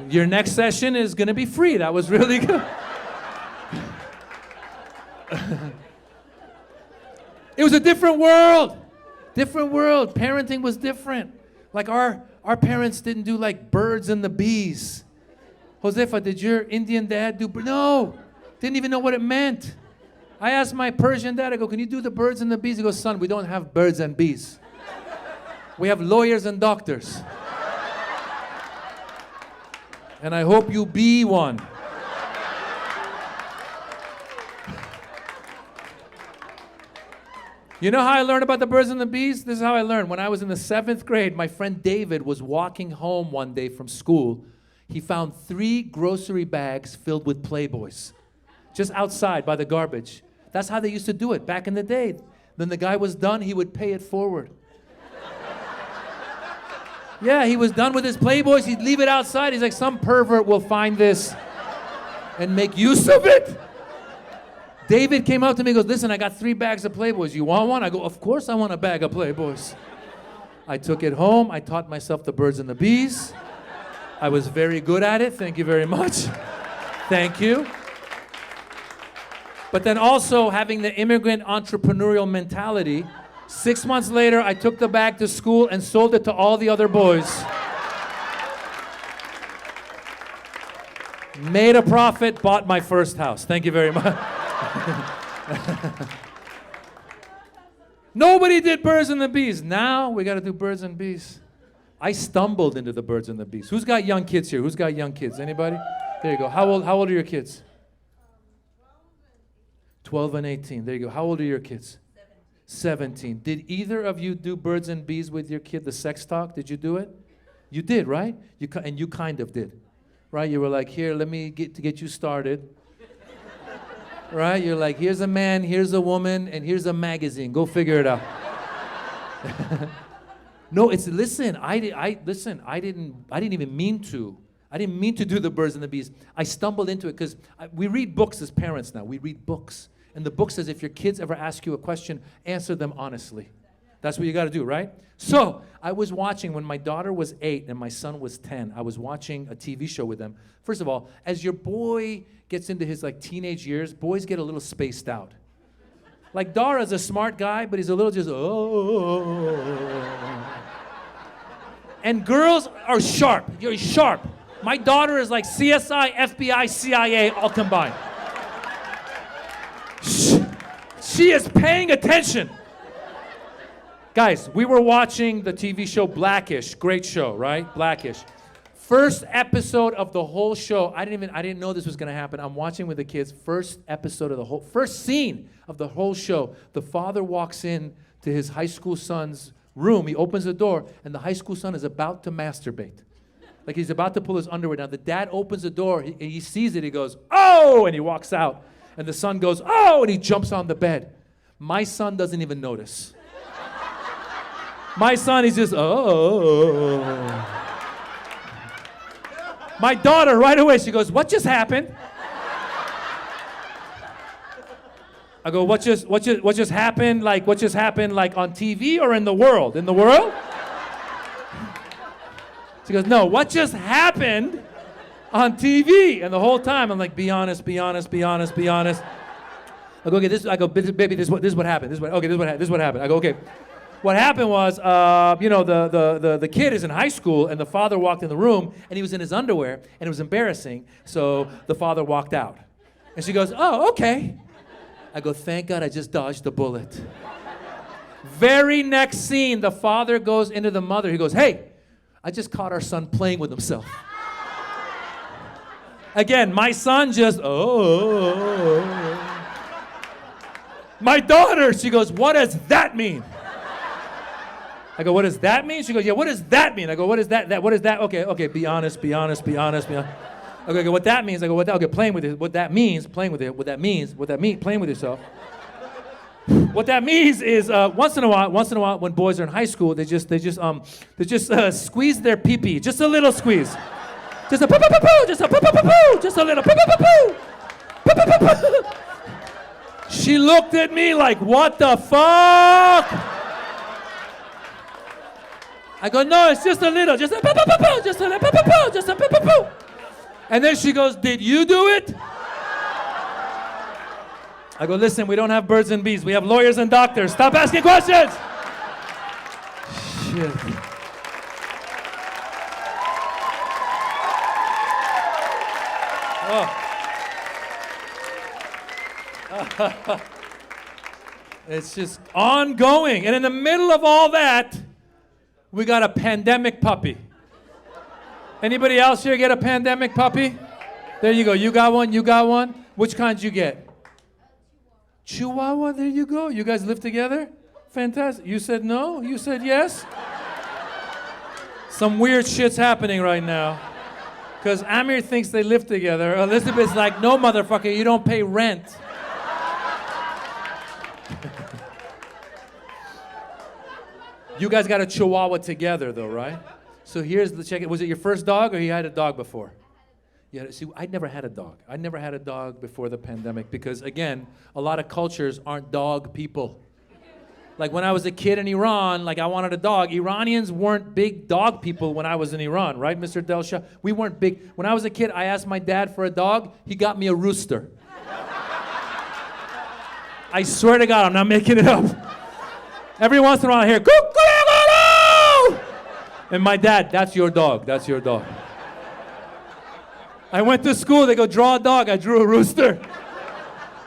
Your next session is going to be free. That was really good. It was a different world. Different world. Parenting was different. Like our parents didn't do like birds and the bees. Josefa, did your Indian dad do? No. Didn't even know what it meant. I asked my Persian dad, I go, can you do the birds and the bees? He goes, son, we don't have birds and bees. We have lawyers and doctors. And I hope you be one. You know how I learned about the birds and the bees? This is how I learned. When I was in the 7th grade, my friend David was walking home one day from school. He found 3 grocery bags filled with Playboys, just outside by the garbage. That's how they used to do it back in the day. Then the guy was done, he would pay it forward. Yeah, he was done with his Playboys, he'd leave it outside. He's like, some pervert will find this and make use of it. David came up to me and goes, listen, I got 3 bags of Playboys. You want one? I go, of course I want a bag of Playboys. I took it home. I taught myself the birds and the bees. I was very good at it. Thank you very much. Thank you. But then also having the immigrant entrepreneurial mentality, 6 months later, I took the bag to school and sold it to all the other boys. Made a profit, bought my first house. Thank you very much. Nobody did birds and the bees. Now we got to do birds and bees. I stumbled into the birds and the bees. Who's got young kids here? Who's got young kids? Anybody? There you go. How old are your kids? 12 and 18. There you go. How old are your kids? 17. Did either of you do birds and bees with your kid, the sex talk? Did you do it? You did, right? And you kind of did, right? You were like, here, let me get you started. Right? You're like, here's a man, here's a woman, and here's a magazine. Go figure it out. No, listen, I didn't even mean to. I didn't mean to do the birds and the bees. I stumbled into it because we read books as parents now. We read books. And the book says if your kids ever ask you a question, answer them honestly. That's what you got to do, right? So I was watching when my daughter was 8 and my son was 10. I was watching a TV show with them. First of all, as your boy gets into his teenage years, boys get a little spaced out. Like Dara's a smart guy, but he's a little just, oh. And girls are sharp. You're sharp. My daughter is like CSI, FBI, CIA, all combined. She is paying attention. Guys, we were watching the TV show Blackish. Great show, right? Blackish. First episode of the whole show. I didn't know this was going to happen. I'm watching with the kids. First scene of the whole show. The father walks in to his high school son's room. He opens the door, and the high school son is about to masturbate. Like he's about to pull his underwear down. The dad opens the door. He sees it. He goes, oh, and he walks out. And the son goes, oh, and he jumps on the bed. My son doesn't even notice. My son, he's just, oh. My daughter, right away, she goes, what just happened? I go, what just happened? Like, what just happened, like, on TV or in the world? In the world? She goes, no, what just happened on TV? And the whole time, I'm like, be honest, be honest, be honest, be honest. I go, okay, baby, this is what happened. This is what happened. I go, okay. What happened was, the kid is in high school, and the father walked in the room, and he was in his underwear, and it was embarrassing, so the father walked out. And she goes, oh, okay. I go, thank God I just dodged a bullet. Very next scene, the father goes into the mother. He goes, hey, I just caught our son playing with himself. Again, my son just, oh. My daughter, she goes, what does that mean? I go, what does that mean? She goes, yeah, what does that mean? I go, what is that? What is that? Okay, be honest, be honest, be honest, be honest. Okay, what that means? I go, okay, playing with it. What that means, playing with it. What that means, playing with yourself. What that means is once in a while, when boys are in high school, they just squeeze their pee-pee, just a little squeeze. Just a poo-poo-poo-poo, just a poo-poo-poo-poo, just a little poo-poo-poo-poo. Poo-poo-poo-poo. She looked at me like, what the fuck? I go, no, it's just a little, just a poo-poo-poo-poo, just a little poo-poo-poo, just a poo-poo-poo. And then she goes, did you do it? I go, listen, we don't have birds and bees. We have lawyers and doctors. Stop asking questions. Shit. Oh. It's just ongoing. And in the middle of all that, we got a pandemic puppy. Anybody else here get a pandemic puppy? There you go. You got one? You got one? Which kind you get? Chihuahua? There you go. You guys live together? Fantastic. You said no? You said yes? Some weird shit's happening right now. Because Amir thinks they live together. Elizabeth's like, no, motherfucker, you don't pay rent. You guys got a Chihuahua together, though, right? So here's the check. Was it your first dog, or you had a dog before? Yeah. See, I never had a dog. I never had a dog before the pandemic because, again, a lot of cultures aren't dog people. Like when I was a kid in Iran, like I wanted a dog. Iranians weren't big dog people when I was in Iran, right, Mr. Delsha? We weren't big. When I was a kid, I asked my dad for a dog. He got me a rooster. I swear to God, I'm not making it up. Every once in a while I hear, "Cuckoo!" And my dad, that's your dog, that's your dog. I went to school, they go, draw a dog, I drew a rooster.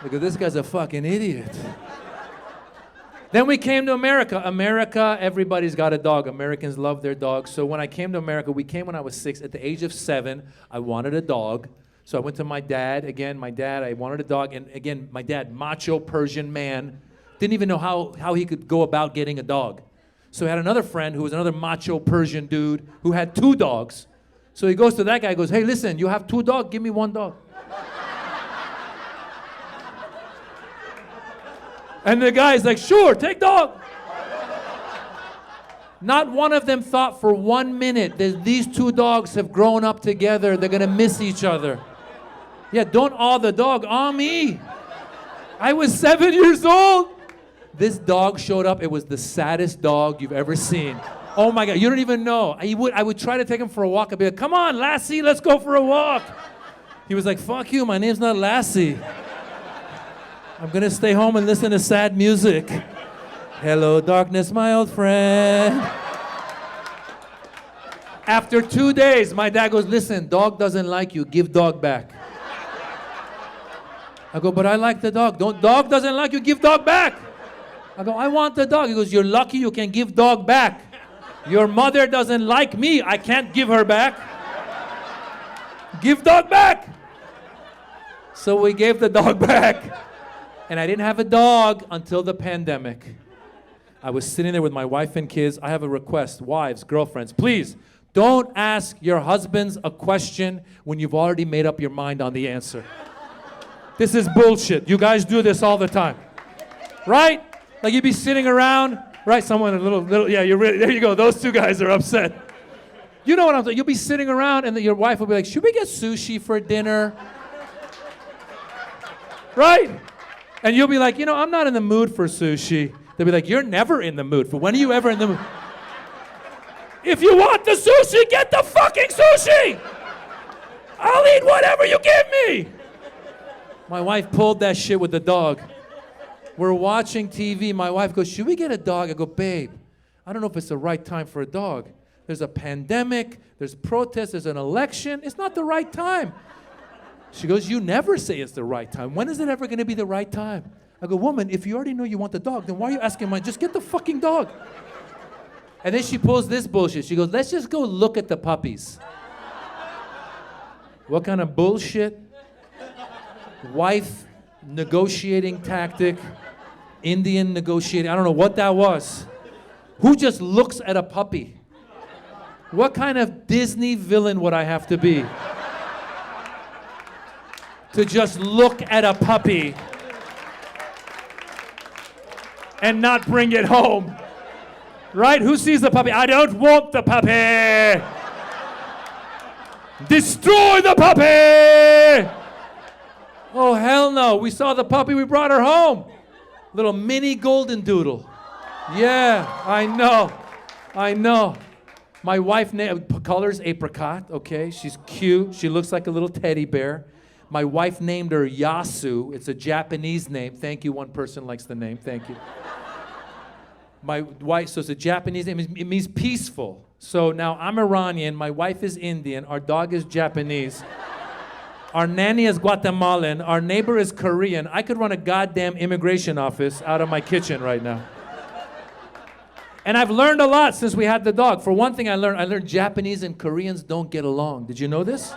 They go, this guy's a fucking idiot. Then we came to America. America, everybody's got a dog. Americans love their dogs. So when I came to America, we came when I was 6. At the age of 7, I wanted a dog. So I went to my dad. Again, I wanted a dog. And again, my dad, macho Persian man, didn't even know how he could go about getting a dog. So he had another friend who was another macho Persian dude who had 2 dogs. So he goes to that guy, goes, hey, listen, you have 2 dogs, give me 1 dog. And the guy's like, sure, take dog. Not one of them thought for 1 minute that these 2 dogs have grown up together, they're gonna miss each other. Yeah, don't awe the dog, awe me. I was 7 years old. This dog showed up, it was the saddest dog you've ever seen. Oh my God, you don't even know. I would try to take him for a walk. I'd be like, come on, Lassie, let's go for a walk. He was like, fuck you, my name's not Lassie. I'm gonna stay home and listen to sad music. Hello, darkness, my old friend. After 2 days, my dad goes, listen, dog doesn't like you, give dog back. I go, but I like the dog. Dog doesn't like you, give dog back. I go, I want the dog. He goes, you're lucky you can give dog back. Your mother doesn't like me. I can't give her back. Give dog back. So we gave the dog back. And I didn't have a dog until the pandemic. I was sitting there with my wife and kids. I have a request. Wives, girlfriends, please don't ask your husbands a question when you've already made up your mind on the answer. This is bullshit. You guys do this all the time. Right? Like you'd be sitting around. Right, someone a little, yeah, you're really, there you go, those 2 guys are upset. You know what I'm saying? You'll be sitting around and your wife will be like, should we get sushi for dinner? Right? And you'll be like, you know, I'm not in the mood for sushi. They'll be like, you're never in the mood. For when are you ever in the mood? If you want the sushi, get the fucking sushi! I'll eat whatever you give me! My wife pulled that shit with the dog. We're watching TV. My wife goes, should we get a dog? I go, babe, I don't know if it's the right time for a dog. There's a pandemic, there's protests, there's an election. It's not the right time. She goes, you never say it's the right time. When is it ever going to be the right time? I go, woman, if you already know you want the dog, then why are you asking mine? Just get the fucking dog. And then she pulls this bullshit. She goes, let's just go look at the puppies. What kind of bullshit? Wife negotiating tactic. Indian negotiating, I don't know what that was. Who just looks at a puppy? What kind of Disney villain would I have to be to just look at a puppy and not bring it home? Right? Who sees the puppy? I don't want the puppy! Destroy the puppy! Oh, hell no. We saw the puppy, we brought her home. Little mini golden doodle. Yeah, I know. My wife colors apricot, okay? She's cute. She looks like a little teddy bear. My wife named her Yasu. It's a Japanese name. Thank you, one person likes the name. Thank you. My wife, so it's a Japanese name. It means peaceful. So now I'm Iranian. My wife is Indian. Our dog is Japanese. Our nanny is Guatemalan. Our neighbor is Korean. I could run a goddamn immigration office out of my kitchen right now. And I've learned a lot since we had the dog. For one thing, I learned Japanese and Koreans don't get along. Did you know this?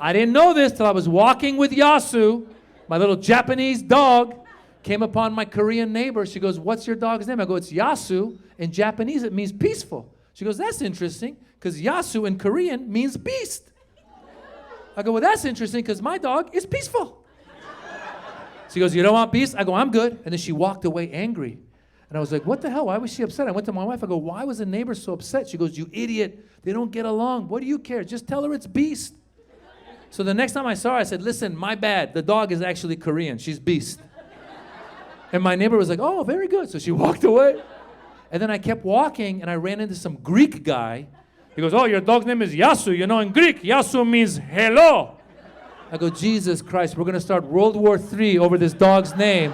I didn't know this till I was walking with Yasu, my little Japanese dog, came upon my Korean neighbor. She goes, what's your dog's name? I go, it's Yasu. In Japanese, it means peaceful. She goes, that's interesting, because Yasu in Korean means beast. I go, well, that's interesting, because my dog is peaceful. She goes, you don't want beast? I go, I'm good. And then she walked away angry. And I was like, what the hell? Why was she upset? I went to my wife. I go, why was the neighbor so upset? She goes, you idiot. They don't get along. What do you care? Just tell her it's beast. So the next time I saw her, I said, listen, my bad. The dog is actually Korean. She's beast. And my neighbor was like, oh, very good. So she walked away. And then I kept walking, and I ran into some Greek guy. He goes, oh, your dog's name is Yasu. You know, in Greek, Yasu means hello. I go, Jesus Christ, we're going to start World War III over this dog's name.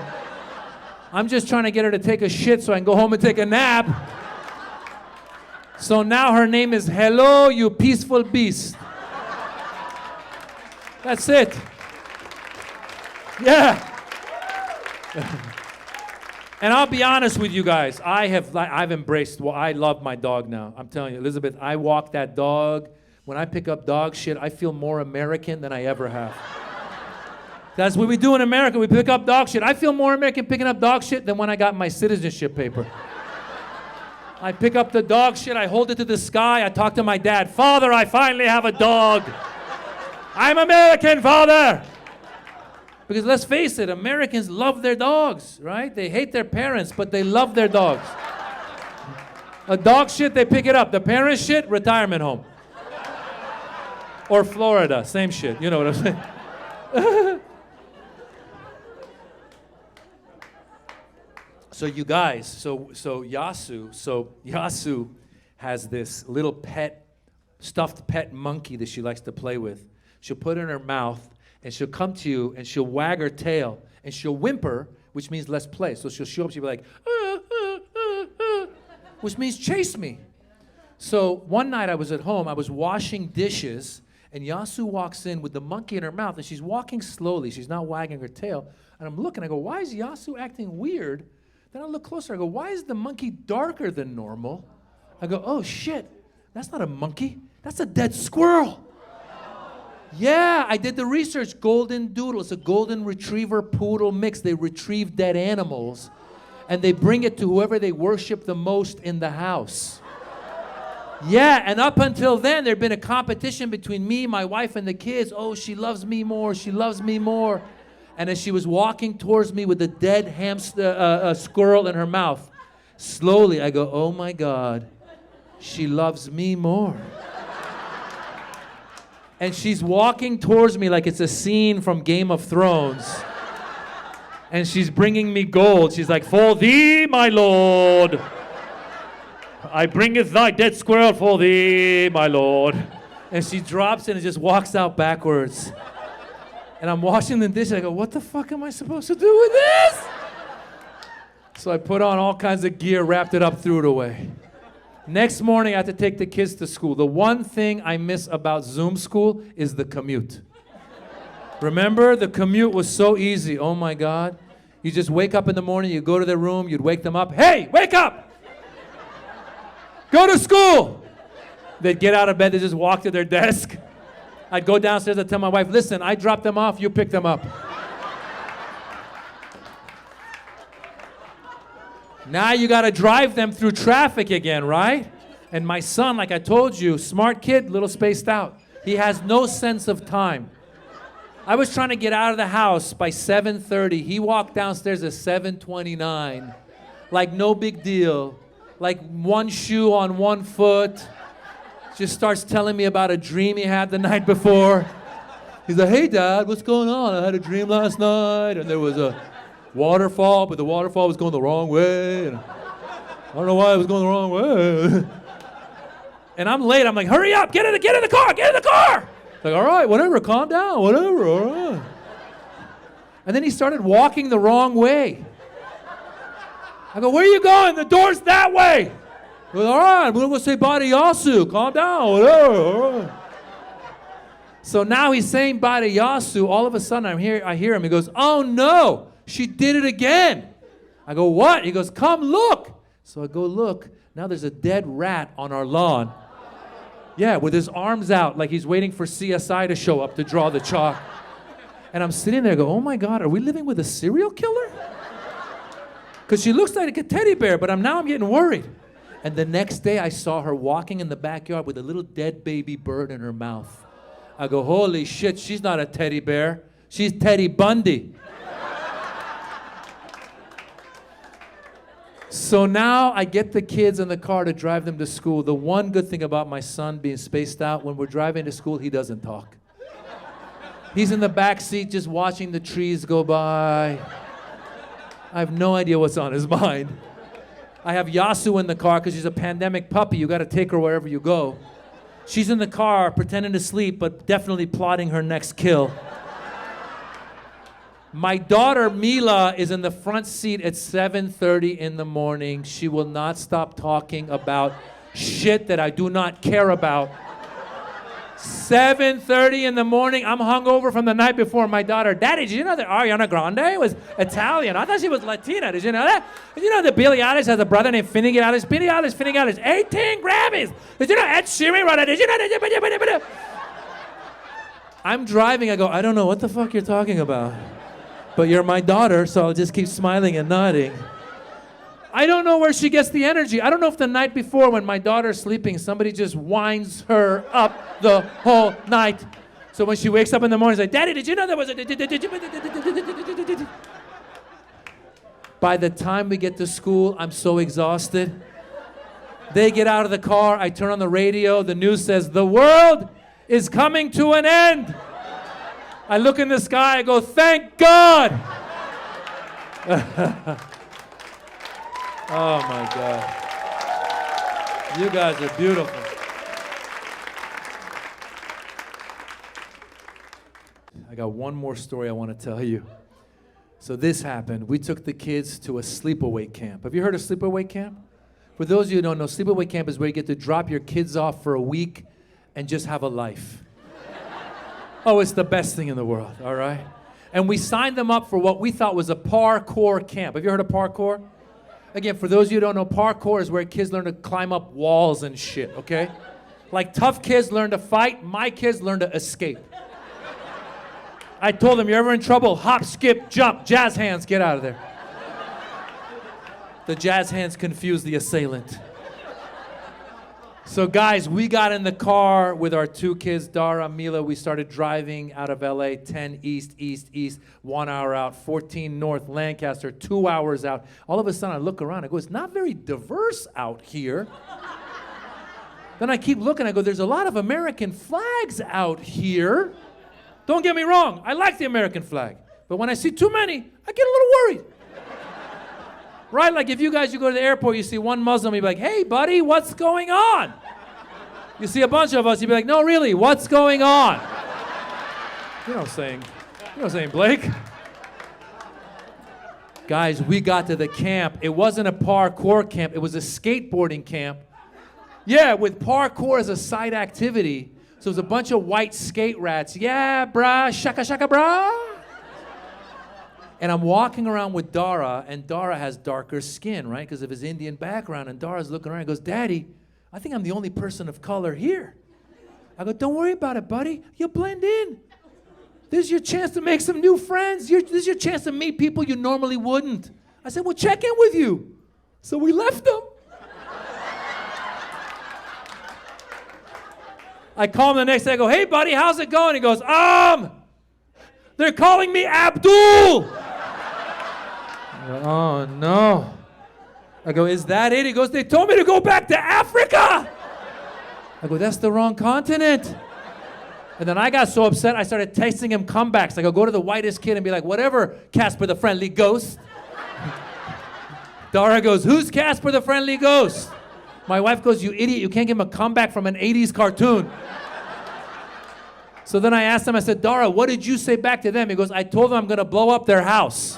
I'm just trying to get her to take a shit so I can go home and take a nap. So now her name is Hello, you peaceful beast. That's it. Yeah. And I'll be honest with you guys, I've embraced, well, I love my dog now. I'm telling you, Elizabeth, I walk that dog. When I pick up dog shit, I feel more American than I ever have. That's what we do in America. We pick up dog shit. I feel more American picking up dog shit than when I got my citizenship paper. I pick up the dog shit, I hold it to the sky, I talk to my dad. Father, I finally have a dog. I'm American, Father. Because let's face it, Americans love their dogs, right? They hate their parents, but they love their dogs. A dog shit, they pick it up. The parents shit, retirement home. Or Florida, same shit. You know what I'm saying? So you guys, so Yasu has this little stuffed pet monkey that she likes to play with. She'll put it in her mouth, and she'll come to you, and she'll wag her tail, and she'll whimper, which means let's play. So she'll show up, she'll be like, which means chase me. So one night I was at home, I was washing dishes, and Yasu walks in with the monkey in her mouth, and she's walking slowly. She's not wagging her tail. And I'm looking, I go, why is Yasu acting weird? Then I look closer, I go, why is the monkey darker than normal? I go, oh shit, that's not a monkey, that's a dead squirrel. Yeah, I did the research, golden doodle. It's a golden retriever poodle mix. They retrieve dead animals and they bring it to whoever they worship the most in the house. Yeah, and up until then, there'd been a competition between me, my wife, and the kids. Oh, she loves me more, she loves me more. And as she was walking towards me with a dead squirrel in her mouth, slowly I go, oh my God, she loves me more. And she's walking towards me like it's a scene from Game of Thrones. And she's bringing me gold. She's like, for thee, my lord. I bringeth thy dead squirrel for thee, my lord. And she drops it and just walks out backwards. And I'm washing the dishes. I go, what the fuck am I supposed to do with this? So I put on all kinds of gear, wrapped it up, threw it away. Next morning, I had to take the kids to school. The one thing I miss about Zoom school is the commute. Remember, the commute was so easy. Oh my God. You just wake up in the morning, you go to their room, you'd wake them up. Hey, wake up! Go to school! They'd get out of bed, they just walk to their desk. I'd go downstairs, I'd tell my wife, listen, I dropped them off, you pick them up. Now you gotta drive them through traffic again, right? And my son, like I told you, smart kid, little spaced out. He has no sense of time. I was trying to get out of the house by 7:30. He walked downstairs at 7:29. Like no big deal. Like one shoe on one foot. Just starts telling me about a dream he had the night before. He's like, hey Dad, what's going on? I had a dream last night and there was a waterfall, but the waterfall was going the wrong way. And I don't know why it was going the wrong way. And I'm late. I'm like, hurry up, get in the car, get in the car. Like, all right, whatever, calm down, whatever, all right. And then he started walking the wrong way. I go, where are you going? The door's that way. He goes, all right, we're gonna say Bada Yasu, calm down, whatever, all right. So now he's saying Bada Yasu. All of a sudden I hear him. He goes, oh no, she did it again. I go, what? He goes, come look. So I go look. Now there's a dead rat on our lawn. Yeah, with his arms out like he's waiting for CSI to show up to draw the chalk. And I'm sitting there, I go, oh my God, are we living with a serial killer? Because she looks like a teddy bear, but now I'm getting worried. And the next day I saw her walking in the backyard with a little dead baby bird in her mouth. I go, holy shit, she's not a teddy bear. She's Teddy Bundy. So now I get the kids in the car to drive them to school. The one good thing about my son being spaced out, when we're driving to school, he doesn't talk. He's in the back seat just watching the trees go by. I have no idea what's on his mind. I have Yasu in the car because she's a pandemic puppy. You got to take her wherever you go. She's in the car pretending to sleep, but definitely plotting her next kill. My daughter, Mila, is in the front seat at 7:30 in the morning. She will not stop talking about shit that I do not care about. 7:30 in the morning, I'm hungover from the night before. My daughter, Daddy, did you know that Ariana Grande was Italian? I thought she was Latina. Did you know that? Did you know that Billie Eilish has a brother named Finnegan Eilish? Billie Eilish, Finnegan Eilish, 18 Grammys. Did you know Ed Sheeran wrote it? Did you know? I'm driving, I go, I don't know what the fuck you're talking about. But you're my daughter, so I'll just keep smiling and nodding. I don't know where she gets the energy. I don't know if the night before when my daughter's sleeping, somebody just winds her up the whole night. So when she wakes up in the morning, she's like, Daddy, did you know there was a... By the time we get to school, I'm so exhausted. They get out of the car, I turn on the radio, the news says, the world is coming to an end. I look in the sky, I go, thank God. Oh my God. You guys are beautiful. I got one more story I want to tell you. So this happened. We took the kids to a sleepaway camp. Have you heard of sleepaway camp? For those of you who don't know, sleepaway camp is where you get to drop your kids off for a week and just have a life. Oh, it's the best thing in the world, all right? And we signed them up for what we thought was a parkour camp. Have you heard of parkour? Again, for those of you who don't know, parkour is where kids learn to climb up walls and shit, okay? Like tough kids learn to fight, my kids learn to escape. I told them, you're ever in trouble, hop, skip, jump, jazz hands, get out of there. The jazz hands confuse the assailant. So guys, we got in the car with our two kids, Dara, Mila. We started driving out of LA, 10 east, 1 hour out, 14 north, Lancaster, 2 hours out. All of a sudden I look around, I go, it's not very diverse out here. Then I keep looking, I go, there's a lot of American flags out here. Don't get me wrong, I like the American flag. But when I see too many, I get a little worried. Right, like if you go to the airport, you see one Muslim, you'd be like, hey buddy, what's going on? You see a bunch of us, you'd be like, no really, what's going on? You know what I'm saying, Blake? Guys, we got to the camp. It wasn't a parkour camp, it was a skateboarding camp. Yeah, with parkour as a side activity. So it was a bunch of white skate rats. Yeah, brah, shaka shaka brah. And I'm walking around with Dara, and Dara has darker skin, right? Because of his Indian background. And Dara's looking around and goes, Daddy, I think I'm the only person of color here. I go, don't worry about it, buddy. You'll blend in. This is your chance to make some new friends. This is your chance to meet people you normally wouldn't. I said, well, check in with you. So we left them. I call him the next day. I go, hey, buddy, how's it going? He goes, they're calling me Abdul. I go, oh, no. I go, is that it? He goes, they told me to go back to Africa. I go, that's the wrong continent. And then I got so upset, I started texting him comebacks. I go to the whitest kid and be like, whatever, Casper the Friendly Ghost. Dara goes, who's Casper the Friendly Ghost? My wife goes, you idiot, you can't give him a comeback from an 80s cartoon. So then I asked him, I said, Dara, what did you say back to them? He goes, I told them I'm going to blow up their house.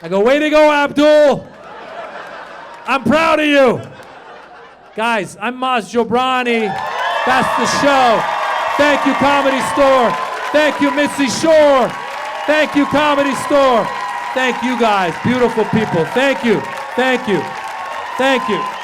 I go, way to go, Abdul. I'm proud of you. Guys, I'm Maz Jobrani. That's the show. Thank you, Comedy Store. Thank you, Mitzi Shore. Thank you, Comedy Store. Thank you, guys. Beautiful people. Thank you. Thank you. Thank you.